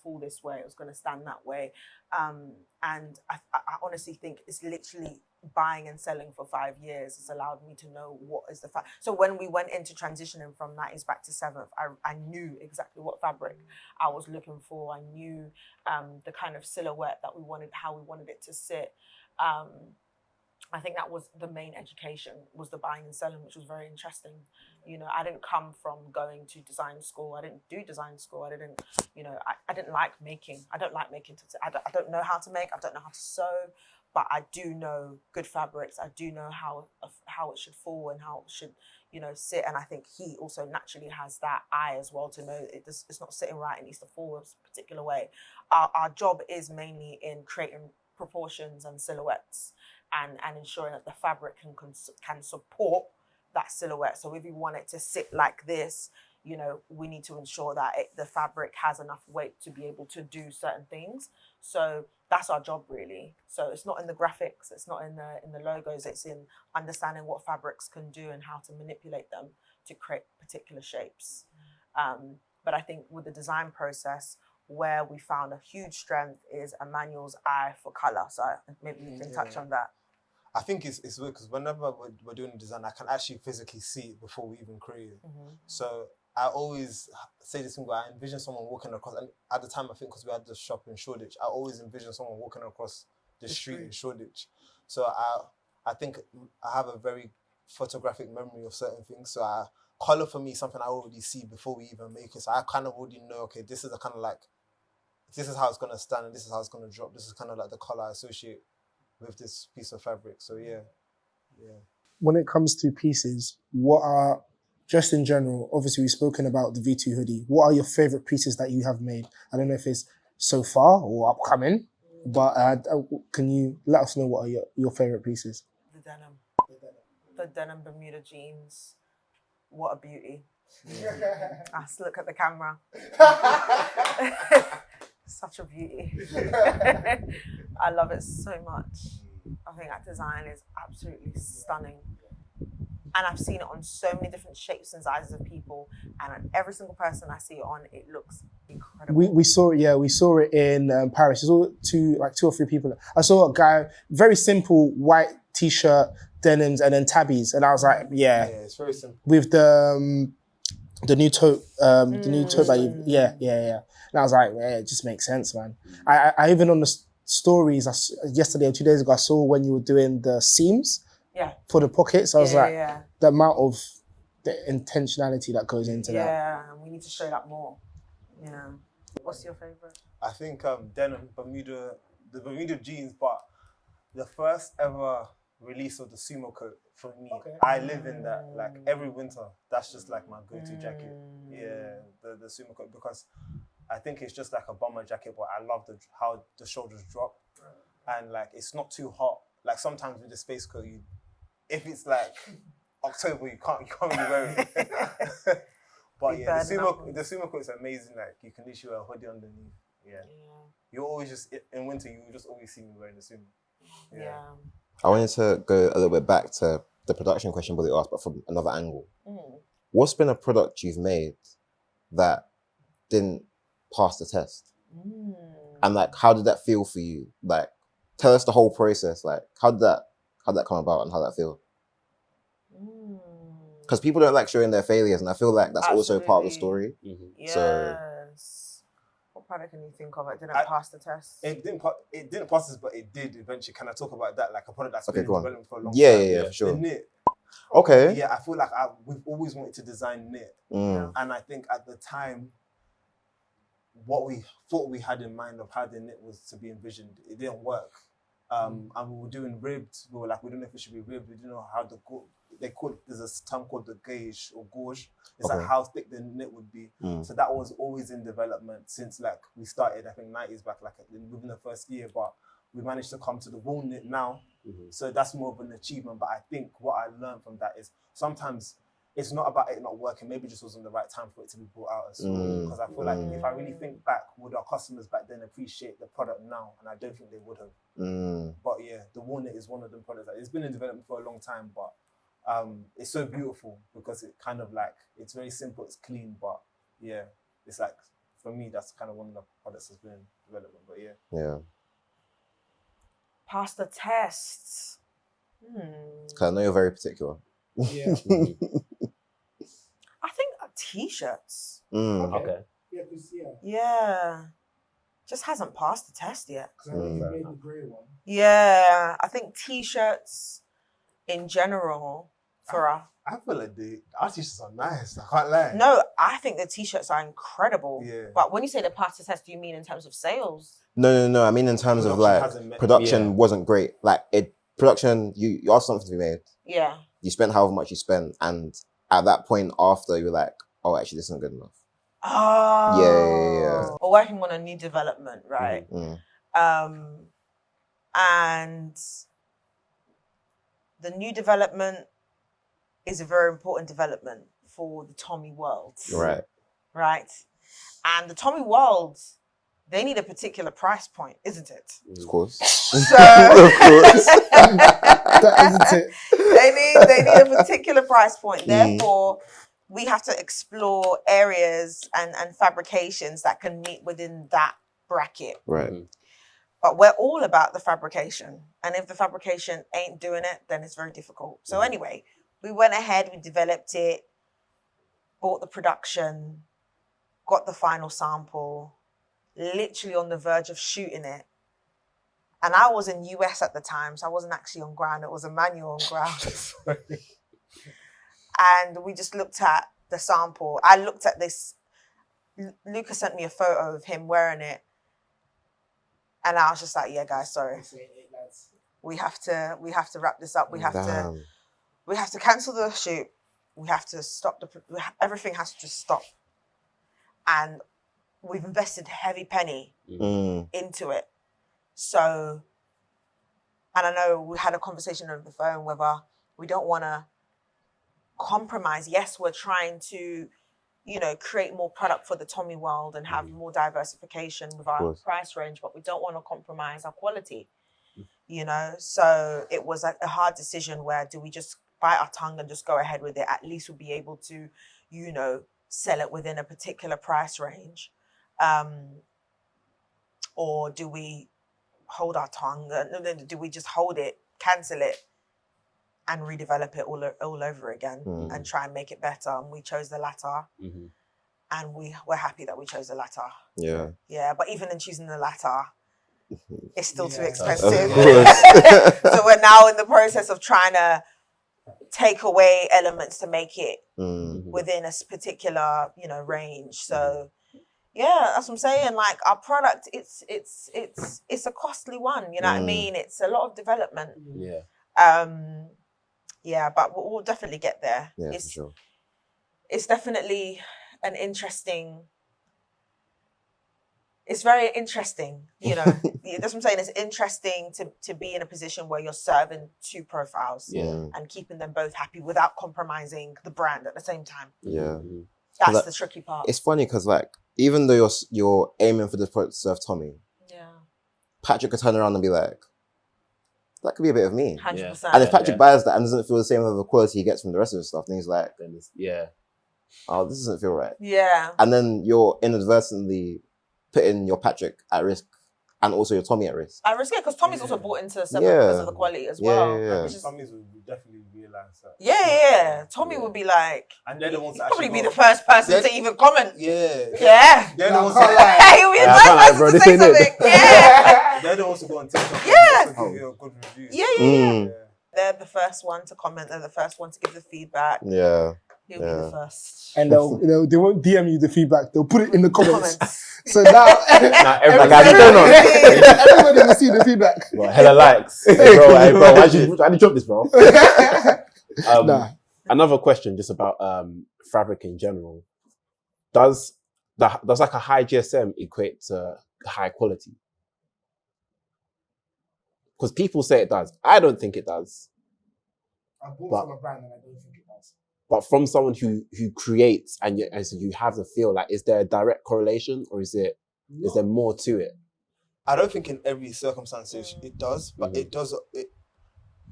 fall this way, it's gonna stand that way. And I honestly think it's literally buying and selling for 5 years has allowed me to know what is the fabric. So when we went into transitioning from 90s back to 7th, I knew exactly what fabric I was looking for. I knew the kind of silhouette that we wanted, how we wanted it to sit. I think that was the main education, was the buying and selling, which was very interesting. You know, I didn't come from going to design school. I didn't do design school. I didn't, you know, I didn't like making. I don't like making. I don't know how to make. I don't know how to sew, but I do know good fabrics. I do know how it should fall and how it should, you know, sit. And I think he also naturally has that eye as well to know it's not sitting right. It needs to fall a particular way. Our job is mainly in creating proportions and silhouettes, and ensuring that the fabric can support that silhouette. So if you want it to sit like this, you know, we need to ensure that the fabric has enough weight to be able to do certain things. So that's our job really. So it's not in the graphics, it's not in the logos, it's in understanding what fabrics can do and how to manipulate them to create particular shapes. But I think with the design process, where we found a huge strength is Emmanuel's eye for color. So maybe you can touch on that. I think it's weird because whenever we're doing the design, I can actually physically see it before we even create it. So I always say this thing where I envision someone walking across, and at the time I think because we had the shop in Shoreditch, I always envision someone walking across the street in Shoreditch. So I think I have a very photographic memory of certain things. So color for me is something I already see before we even make it. So I kind of already know, okay, this is a kind of like, this is how it's gonna stand and this is how it's gonna drop. This is kind of like the color I associate with this piece of fabric. So yeah. When it comes to pieces, what are, just in general, obviously we've spoken about the V2 hoodie, what are your favorite pieces that you have made? I don't know if it's so far or upcoming, but can you let us know what are your favorite pieces? The denim Bermuda jeans, what a beauty. Let's look at the camera. Such a beauty. I love it so much. I think that design is absolutely stunning. And I've seen it on so many different shapes and sizes of people. And on every single person I see it on, it looks incredible. We saw it, we saw it in Paris. We saw two or three people. I saw a guy, very simple white t-shirt, denims, and then tabbies. And I was like, Yeah, it's very simple. with the new tote, bag. Yeah. And I was like, yeah, it just makes sense, man. I even on the stories yesterday or 2 days ago, I saw when you were doing the seams for the pockets. I was the amount of the intentionality that goes into that. Yeah, we need to show that more. Yeah. What's your favorite? I think denim, the Bermuda jeans, but the first ever release of the sumo coat for me. I live in that like every winter. That's just like my go-to jacket. Yeah, the sumo coat, because I think it's just like a bomber jacket, but I love how the shoulders drop, and like it's not too hot. Like sometimes with the space coat, if it's like October, you can't really wear it. But yeah, the sumo coat is amazing. Like you can literally wear a hoodie underneath. Yeah. You always just in winter, you just always see me wearing the sumo. Yeah. I wanted to go a little bit back to the production question Billy asked, but from another angle. What's been a product you've made that didn't pass the test? And like, how did that feel for you? Like, tell us the whole process. Like, how did that come about and how did that feel? Because people don't like showing their failures, and I feel like that's also part of the story. Yes. So, what product can you think of? It didn't pass the test. It didn't pass this, but it did eventually. Can I talk about that? Like a product that's been in development for a long time. Yeah, for sure. The knit. Okay. Yeah, I feel like we've always wanted to design knit, and I think at the time, what we thought we had in mind of how the knit was to be envisioned, it didn't work. And we were doing ribbed. We were like, we don't know if it should be ribbed. We didn't know how there's a term called the gauge or gauge. It's like how thick the knit would be. So that was always in development since like we started, I think 90s back, like within the first year, but we managed to come to the wool knit now. So that's more of an achievement. But I think what I learned from that is sometimes it's not about it not working. Maybe it just wasn't the right time for it to be brought out as well. Because I feel like if I really think back, would our customers back then appreciate the product now? And I don't think they would have. But yeah, the wool knit is one of the products. It's been in development for a long time, but it's so beautiful because it kind of like, it's very simple, it's clean, but yeah, it's like, for me, that's kind of one of the products that's been in development, but yeah. Yeah. Pass the tests. Because I know you're very particular. Yeah. I think t-shirts. Okay. Yeah. Just hasn't passed the test yet. Because I know you made the grey one. Yeah. I think t-shirts in general for us. I feel like our t-shirts are nice, I can't lie. No, I think the t-shirts are incredible. Yeah. But when you say they passed the test, do you mean in terms of sales? No. I mean in terms of like, production wasn't great. Like production, you asked something to be made. Yeah. You spent however much you spent, and at that point after, you're like, oh, actually, this isn't good enough. Oh. Yeah. We're working on a new development, right? And the new development is a very important development for the Tommy world. Right. Right? And the Tommy world, they need a particular price point, isn't it? Of course. So, of course. That isn't it. They need a particular price point. Therefore, we have to explore areas and fabrications that can meet within that bracket. Right. But we're all about the fabrication. And if the fabrication ain't doing it, then it's very difficult. So anyway, we went ahead, we developed it, bought the production, got the final sample, literally on the verge of shooting it. And I was in US at the time, so I wasn't actually on ground. It was Emmanuel on ground. And we just looked at the sample. I looked at this. Luca sent me a photo of him wearing it. And I was just like, yeah, guys, sorry. We have to wrap this up. We have to cancel the shoot. We have to stop everything has to just stop. And we've invested heavy penny into it. So, and I know we had a conversation over the phone whether we don't want to compromise. Yes, we're trying to, create more product for the Tommy world and have more diversification with our price range, but we don't want to compromise our quality. So it was a hard decision where do we just bite our tongue and just go ahead with it? At least we'll be able to, sell it within a particular price range. Or do we hold our tongue? Do we just hold it, cancel it, and redevelop it all over again and try and make it better? And we chose the latter. And we're happy that we chose the latter. Yeah. Yeah, but even in choosing the latter, it's still too expensive. So we're now in the process of trying to take away elements to make it within a particular, range. So yeah, that's what I'm saying. Like our product, it's a costly one. You know what I mean? It's a lot of development. Yeah. Yeah, but we'll definitely get there. Yeah, for sure. It's definitely an interesting. It's very interesting, that's what I'm saying. It's interesting to be in a position where you're serving two profiles and keeping them both happy without compromising the brand at the same time. Yeah. That's the tricky part. It's funny because even though you're aiming for this product to serve Tommy, Patrick could turn around and be like, that could be a bit of me. 100%. And if Patrick buys that and doesn't feel the same level of quality he gets from the rest of his stuff, then he's like, oh, this doesn't feel right. Yeah. And then you're inadvertently putting your Patrick at risk and also your Tommy at risk. At risk, because Tommy's also bought into Seven because of the quality as well. Yeah. Tommy's would definitely realise that. Yeah. Tommy would be like, and they're the ones that probably be the first person to even comment. Yeah. They're the ones he'll be the first person to say something. Yeah. They're the ones who go on TikTok. Yeah. Give you a good review. Yeah. They're the first one to comment. They're the first one to give the feedback. Yeah. He'll be the first. And they won't DM you the feedback. They'll put it in the comments. So now everybody will see the feedback. Bro, hella likes. Hey, bro, why'd you drop this, bro? Another question just about fabric in general. Does like a high GSM equate to high quality? Because people say it does. I don't think it does. I bought from a brand and I don't think it does. But from someone who creates and so you have the feel, like, is there a direct correlation or is there more to it? I don't think in every circumstance it does, but it does.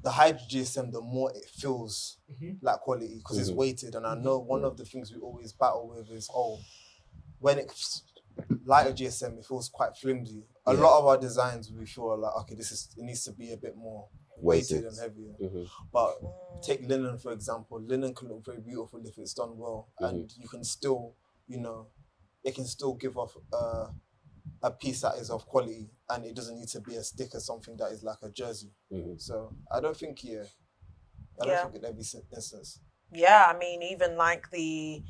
The higher GSM, the more it feels like quality because it's weighted. And I know one of the things we always battle with is, when it's lighter GSM, it feels quite flimsy. A lot of our designs, we feel like, okay, it needs to be a bit more weighted and heavier. But take linen, for example. Linen can look very beautiful if it's done well. And you can still, it can still give off a piece that is of quality and it doesn't need to be a stick or something that is like a jersey. So I don't think, I don't think in every instance. Yeah, I mean, even like the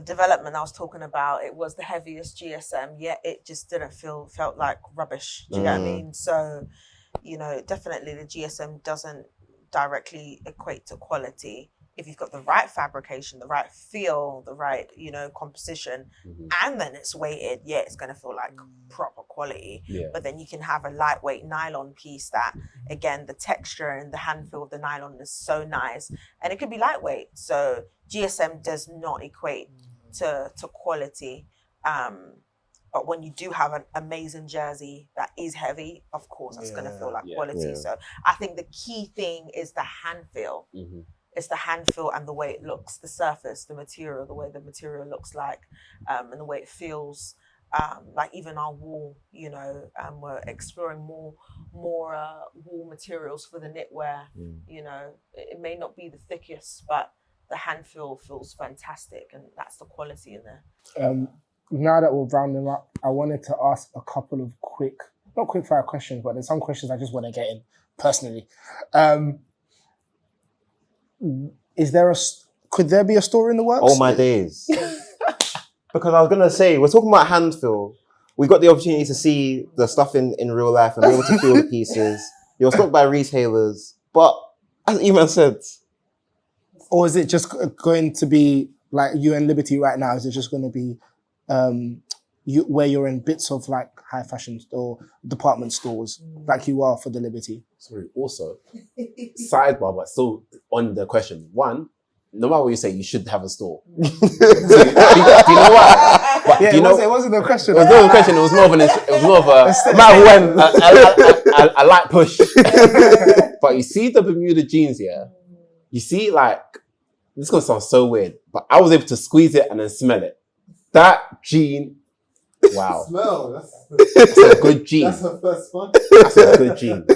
development I was talking about, it was the heaviest GSM, yet it just felt like rubbish. Do you get what I mean? So, definitely the GSM doesn't directly equate to quality. If you've got the right fabrication, the right feel, the right, composition, and then it's weighted, it's going to feel like proper quality. Yeah. But then you can have a lightweight nylon piece that, again, the texture and the hand feel of the nylon is so nice. And it could be lightweight. So GSM does not equate to quality. But when you do have an amazing jersey that is heavy, of course, that's going to feel like quality. Yeah. So I think the key thing is the hand feel. It's the hand feel and the way it looks, the surface, the material, the way the material looks like, and the way it feels. Like even our wool, we're exploring more wool materials for the knitwear. It may not be the thickest, but the hand feel feels fantastic, and that's the quality in there. Now that we're rounding up, I wanted to ask a couple of not quick fire questions, but there's some questions I just want to get in personally. Could there be a store in the works? Oh my days. Because I was going to say, we're talking about hand feel. We got the opportunity to see the stuff in real life and be able to feel the pieces. You're stocked by retailers. But as Eman said... Or is it just going to be like you and Liberty right now? Is it just going to be where you're in bits of like high fashion or department stores like you are for the Liberty? Sorry, also, sidebar, but still on the question. One, no matter what you say, you should have a store. Do you know why? But Yeah, do you know, it wasn't a question. it was not a question. It was more of a matter when I like push. But you see the Bermuda jeans, yeah. You see, like, this is gonna sound so weird, but I was able to squeeze it and then smell it. That jean, wow, Smell. that's a good jean. That's her first one. That's a good jean.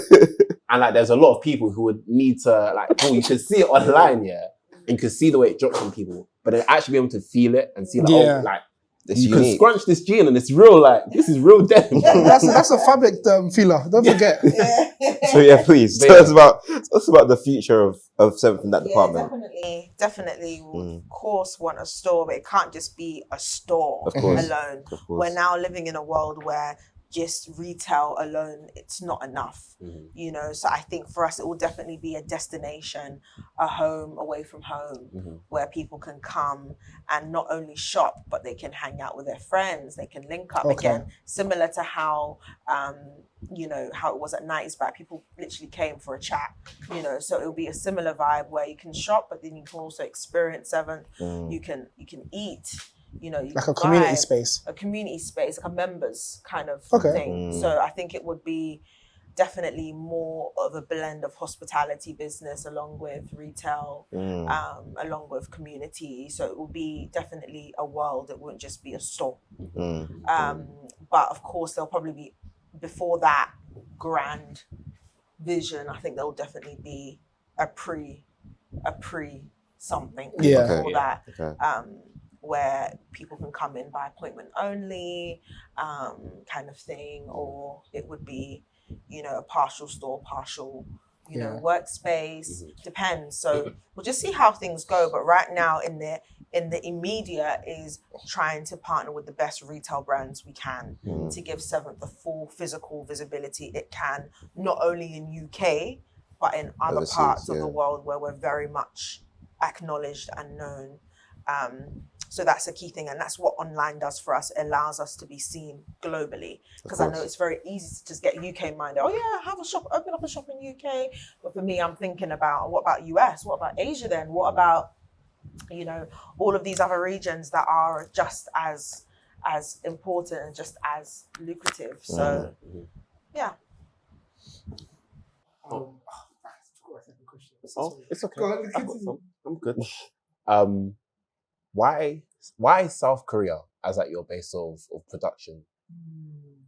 And like, there's a lot of people who would need to like, oh, you can see it online, yeah, and you can see the way it drops on people, but then actually be able to feel it and see like, oh, like. It's you unique. can scrunch this jean and it's real, like, this is real denim. That's a fabric feeler. Don't forget. So yeah, please tell us about the future of Seventh in that department. Definitely, we of course want a store, but it can't just be a store alone. We're now living in a world where just retail alone, it's not enough, you know. So I think for us, it will definitely be a destination, a home away from home, where people can come and not only shop, but they can hang out with their friends. They can link up again, similar to how, you know, how it was at 90s back. People literally came for a chat, you know. So it'll be a similar vibe where you can shop, but then you can also experience Seventh. You can eat. You know, like a community space, like a members kind of thing. So I think it would be definitely more of a blend of hospitality business along with retail, along with community. So it will be definitely a world. It wouldn't just be a store. But of course, there'll probably be, before that grand vision, I think there'll definitely be a pre something before that. Where people can come in by appointment only, kind of thing, or it would be, you know, a partial store, partial, you know, workspace. Depends. So we'll just see how things go. But right now, in the immediate, is trying to partner with the best retail brands we can to give Seventh the full physical visibility it can, not only in UK but in other parts of the world where we're very much acknowledged and known. So that's a key thing, and that's what online does for us. It allows us to be seen globally, because I know it's very easy to just get UK minded. Oh yeah, have a shop, open up a shop in UK. But for me, I'm thinking about, what about US? What about Asia then? What about, you know, all of these other regions that are just as important and just as lucrative. So yeah. Oh, it's okay. Go on, continue. I'm good. Why South Korea as like your base of production?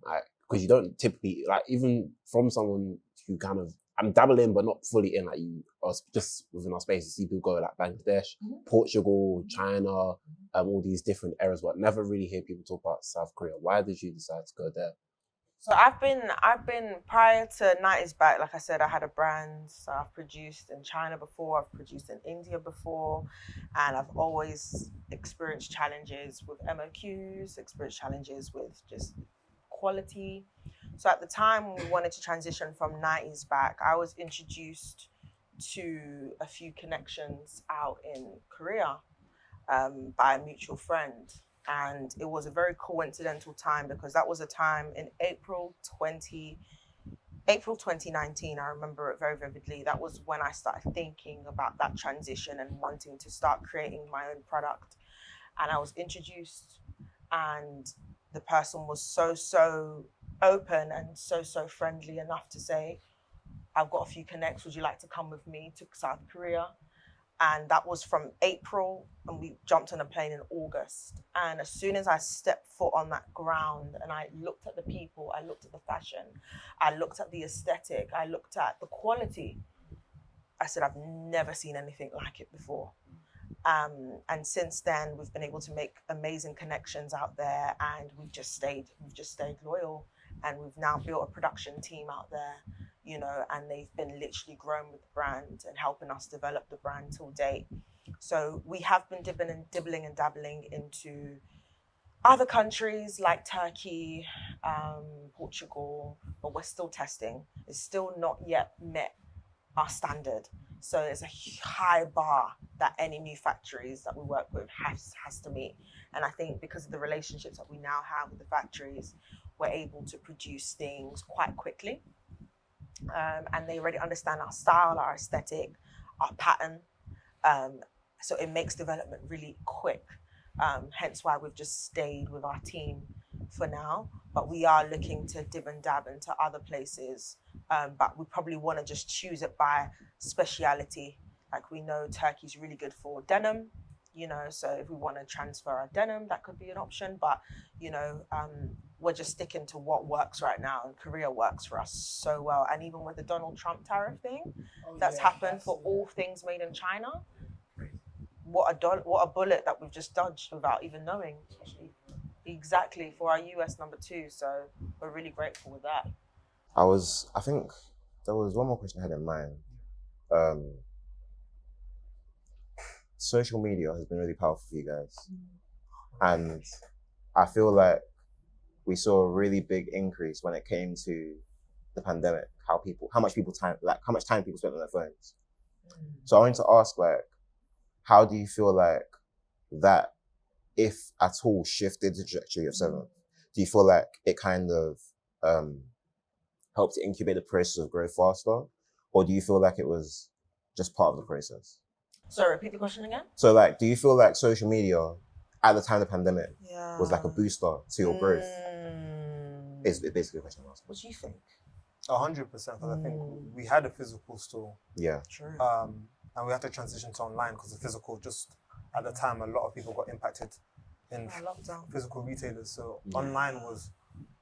Like, because you don't typically, like, even from someone who kind of, I'm dabbling but not fully in, like, you are just within our space, you see people go like Bangladesh, Portugal, China, all these different areas, but never really hear people talk about South Korea. Why did you decide to go there? So I've been prior to 90s back, like I said, I had a brand. So I've produced in China before, I've produced in India before, and I've always experienced challenges with MOQs, experienced challenges with just quality. So at the time when we wanted to transition from 90s back, I was introduced to a few connections out in Korea by a mutual friend. And it was a very coincidental time, because that was a time in April 2019. I remember it very vividly. That was when I started thinking about that transition and wanting to start creating my own product. And I was introduced, and the person was so open and so friendly enough to say, I've got a few connects. Would you like to come with me to South Korea? And that was from April, and we jumped on a plane in August. And as soon as I stepped foot on that ground and I looked at the people, I looked at the fashion, I looked at the aesthetic, I looked at the quality, I said, I've never seen anything like it before. And since then, we've been able to make amazing connections out there, and we've just stayed loyal. And we've now built a production team out there, you know, and they've been literally growing with the brand and helping us develop the brand till date. So we have been dibbling and dabbling into other countries like Turkey, Portugal, but we're still testing. It's still not yet met our standard. So it's a high bar that any new factories that we work with has to meet. And I think because of the relationships that we now have with the factories, we're able to produce things quite quickly. And they already understand our style, our aesthetic, our pattern. So it makes development really quick. Hence why we've just stayed with our team for now. But we are looking to dib and dab into other places. But we probably want to just choose it by speciality. Like we know Turkey's really good for denim, you know, so if we want to transfer our denim, that could be an option. But, you know, we're just sticking to what works right now, and Korea works for us so well. And even with the Donald Trump tariff thing that's happened for all things made in China, what a bullet that we've just dodged without even knowing. Exactly, for our US number 2. So we're really grateful with that. I think there was one more question I had in mind. Social media has been really powerful for you guys. And I feel like we saw a really big increase when it came to the pandemic, how much time people spent on their phones. So I wanted to ask, like, how do you feel like that, if at all, shifted the trajectory of Seventh? Do you feel like it kind of helped to incubate the process of growth faster? Or do you feel like it was just part of the process? Sorry, repeat the question again? So, like, do you feel like social media at the time of the pandemic was like a booster to your growth? Is basically the question I'm asking. What do you think? 100%, because I think we had a physical store. Yeah. True. And we had to transition to online because the physical, just at the time, a lot of people got impacted in lockdown. Physical retailers. So online was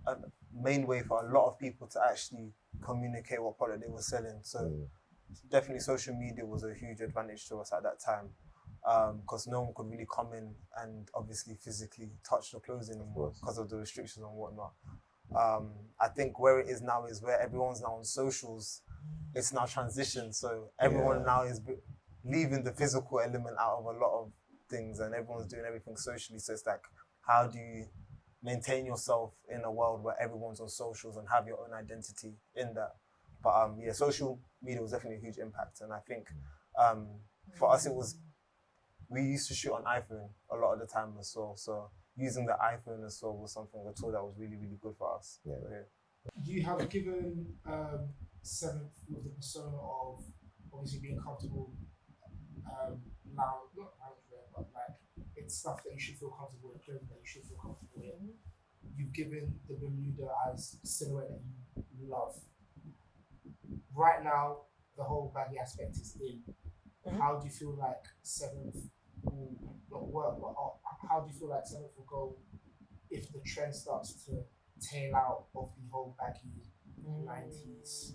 a main way for a lot of people to actually communicate what product they were selling. So definitely social media was a huge advantage to us at that time, because no one could really come in and obviously physically touch the clothes anymore because of the restrictions and whatnot. I think where it is now is where everyone's now on socials. It's now transitioned, so everyone now is leaving the physical element out of a lot of things, and everyone's doing everything socially. So it's like, how do you maintain yourself in a world where everyone's on socials and have your own identity in that? But social media was definitely a huge impact, and I think for us we used to shoot on iPhone a lot of the time as well. So using the iPhone as well was something, a tool that was really, really good for us. Yeah. You have given Seventh with the persona of obviously being comfortable now, not loungewear, but like it's stuff that you should feel comfortable in, clothing that you should feel comfortable in. You've given the Bermuda as a silhouette that you love. Right now, the whole baggy aspect is in. How do you feel like Seventh will not work, but how do you feel like Seventh will go if the trend starts to tail out of the whole baggy 90s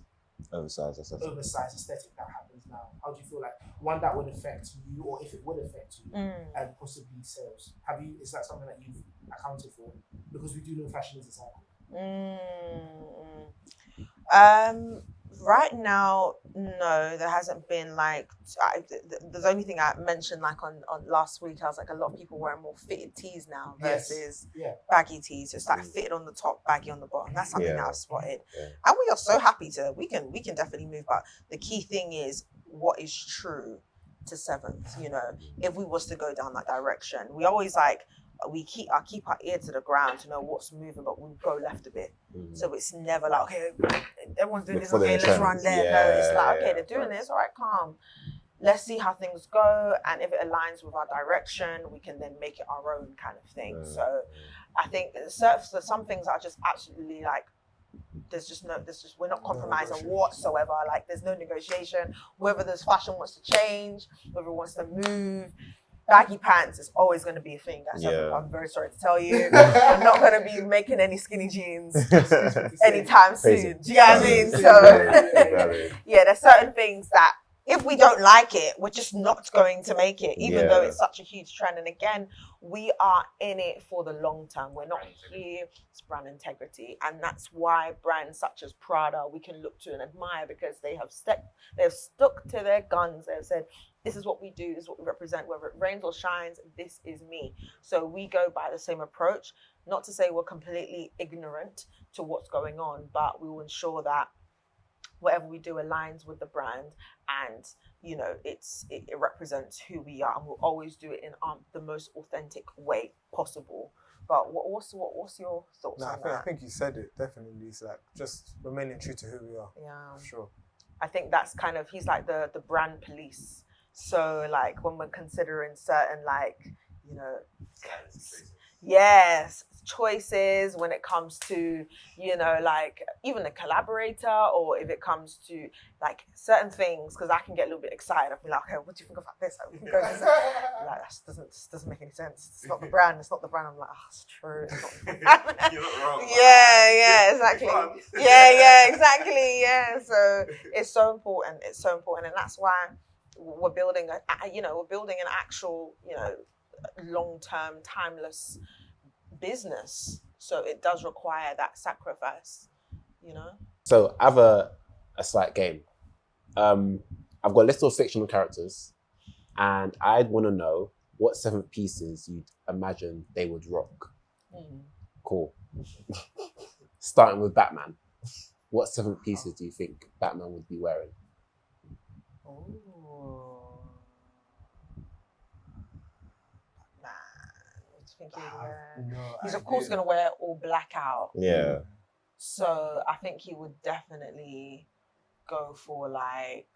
oversized aesthetic that happens now? How do you feel like, one, that would affect you, or if it would affect you, and possibly sales? Is that something that you've accounted for? Because we do know fashion is a cycle. Right now, no, there hasn't been like, the only thing I mentioned like on last week, I was like, a lot of people wearing more fitted tees now versus baggy tees. It's like fitted on the top, baggy on the bottom. That's something that I've spotted. And we are so happy we can definitely move, but the key thing is what is true to Seventh. You know, if we was to go down that direction, we always like, we keep our ear to the ground to know what's moving, but we go left a bit. So it's never like, okay, everyone's doing this, okay, let's run there. No, it's like, okay, they're doing this, all right, calm. Let's see how things go, and if it aligns with our direction, we can then make it our own kind of thing. So I think there's some things are just absolutely like, we're not compromising whatsoever. Like, there's no negotiation. Whether this fashion wants to change, whether it wants to move, baggy pants is always going to be a thing. I'm very sorry to tell you. I'm not going to be making any skinny jeans anytime soon. Do you know what I mean? So, there's certain things that if we don't like it, we're just not going to make it, even though it's such a huge trend. And again, we are in it for the long term. We're not here. It's brand integrity. And that's why brands such as Prada, we can look to and admire, because they have stuck to their guns. They've said, this is what we do, this is what we represent, whether it rains or shines, this is me. So we go by the same approach. Not to say we're completely ignorant to what's going on, but we will ensure that whatever we do aligns with the brand, and you know it represents who we are, and we'll always do it in the most authentic way possible. But what's your thoughts on that? I think you said it definitely. It's like just remaining true to who we are. Yeah, for sure. I think that's kind of, he's like the brand police. So like when we're considering certain like, you know, yes, choices when it comes to, you know, like even a collaborator, or if it comes to like certain things, because I can get a little bit excited. I'll be like, okay, what do you think about this? Like, we can go this. Like, this doesn't make any sense. It's not the brand. It's not the brand. I'm like, oh, it's true. It's not the brand. You're not wrong. Yeah, exactly. Yeah, exactly. Yeah. So it's so important. It's so important, and that's why we're building an actual, you know, long-term, timeless business. So it does require that sacrifice, you know. So I have a slight game. I've got a list of fictional characters, and I'd want to know what 7 pieces you'd imagine they would rock. Cool. Starting with Batman. What 7 pieces do you think Batman would be wearing? Oh, man, what do you think he'd wear? He's of course going to wear all black out. Yeah. So I think he would definitely go for like,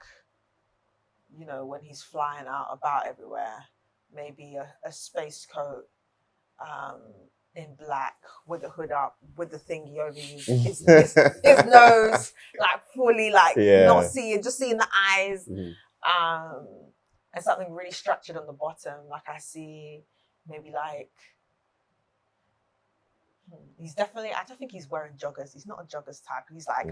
you know, when he's flying out about everywhere, maybe a space coat in black with the hood up, with the thingy over his nose, like fully like not seeing, just seeing the eyes. And something really structured on the bottom. Like I see maybe like, he's definitely, I don't think he's wearing joggers. He's not a joggers type. He's like,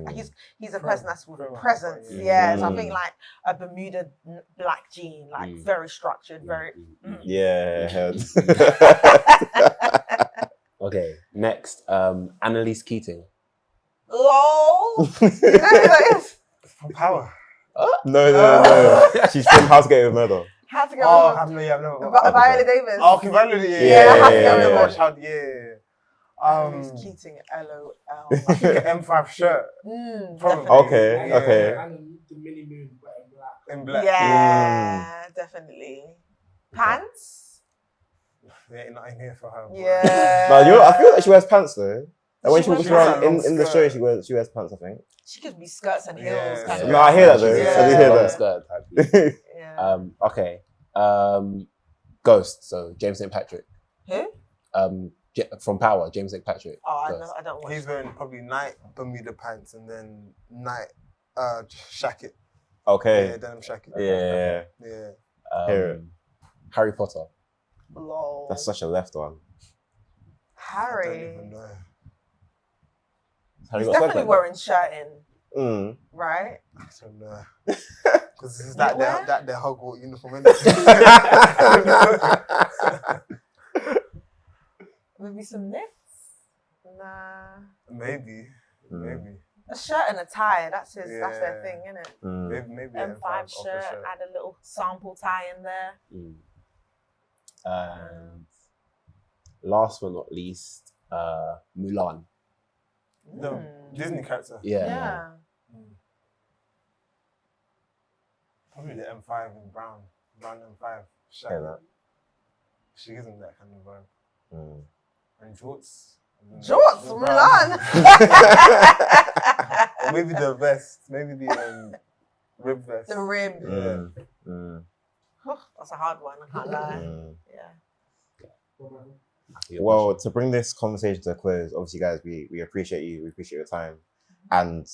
he's a person that's with presence. Yeah. So I think like a Bermuda black jean, like very structured, very. Yeah. Okay, next, Annalise Keating. LOL. From Power. No. She's from How to Get Away with Murder. How to Get Away with Murder. Viola Davis. Oh, okay, Viola. Yeah. Annalise Keating, LOL. I think an M5 shirt. Probably. Okay. And the mini moon, but in black. In black. Yeah, definitely. Pants? Yeah, not in here for her. Yeah. No, I feel like she wears pants though. And when she walks She around wears in the show, she wears pants, I think. She could be skirts and heels. Yeah. Kind of. No, I hear that though. Yeah. I do hear Long that. skirt type. Yeah. Okay. Ghost. So James St. Patrick. Who? From Power, James St. Patrick. Oh, Ghost. I don't watch. He's wearing probably night Bermuda pants and then night shacket. Okay. Yeah, denim shacket. Yeah. Hear it. Harry Potter. LOL. That's such a left one. I don't Harry. even know. Harry He's got definitely like wearing shirting, that. right? I don't know. Because this is that their Hogwarts uniform. Maybe some knits? Nah. Maybe. A shirt and a tie, that's their thing, isn't it? Maybe M5 shirt, add a little sample tie in there. And last but not least, Mulan. The Disney character. Yeah. Probably the M5 in brown M5 shirt. Yeah, that. She gives him that kind of vibe. And jorts. Jorts, Mulan. Or maybe the vest. Maybe the rib vest. The rib. Yeah. That's a hard one, I can't lie. Yeah. Well, to bring this conversation to a close, obviously, guys, we appreciate you. We appreciate your time. And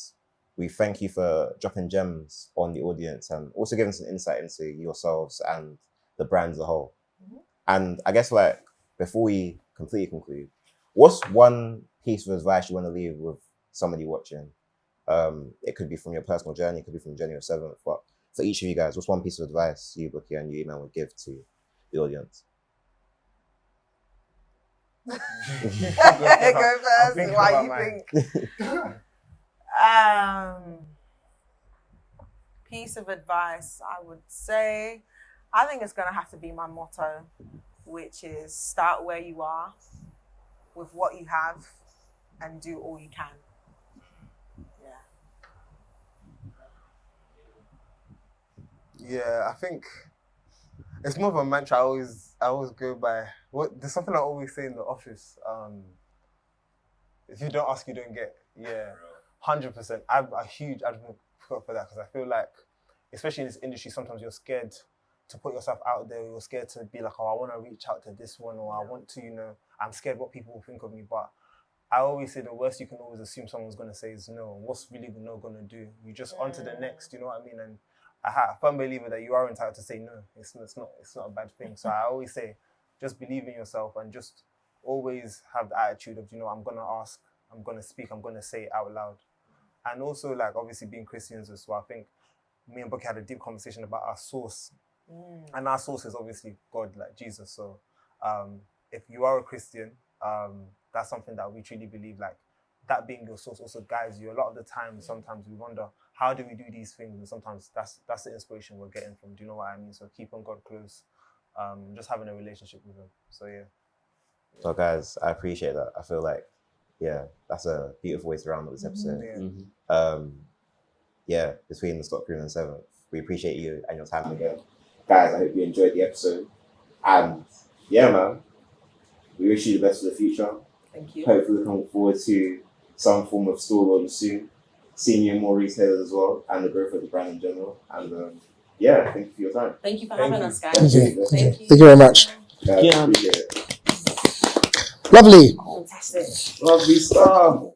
we thank you for dropping gems on the audience and also giving some insight into yourselves and the brand as a whole. And I guess, like, before we completely conclude, what's one piece of advice you want to leave with somebody watching? It could be from your personal journey, it could be from the journey of 7th, but for each of you guys, what's one piece of advice you, Bukki, and you, Emmanuel, would give to the audience? Go first. Why you think? Piece of advice, I would say, I think it's going to have to be my motto, which is start where you are with what you have and do all you can. Yeah, I think it's more of a mantra I always go by. There's something I always say in the office. If you don't ask, you don't get. Yeah, 100%. I'm a huge advocate for that because I feel like, especially in this industry, sometimes you're scared to put yourself out there. You're scared to be like, oh, I want to reach out to this one, or I want to, I'm scared what people will think of me. But I always say the worst you can always assume someone's going to say is no. What's really the no going to do? You just on to the next, you know what I mean? And I'm a firm believer that you are entitled to say no. It's not a bad thing. So I always say, just believe in yourself and just always have the attitude of, I'm going to ask, I'm going to speak, I'm going to say it out loud. And also, like, obviously being Christians as well, I think me and Bukki had a deep conversation about our source. And our source is obviously God, like Jesus. So if you are a Christian, that's something that we truly believe, like, that being your source also guides you. A lot of the time, sometimes we wonder, how do we do these things? And sometimes that's the inspiration we're getting from. Do you know what I mean? So keeping God close, just having a relationship with him. So yeah. So guys, I appreciate that. I feel like, that's a beautiful way to round up this episode. Between the Stockroom and 7th, we appreciate you and your time again. Guys, I hope you enjoyed the episode. And man, we wish you the best for the future. Thank you. Hopefully looking forward to some form of store launch soon, seeing you in more retailers as well, and the growth of the brand in general. And thank you for your time. Thank you for having us, guys. Thank you. Thank you. Thank you very much. Appreciate it. Lovely. Fantastic. Lovely stuff.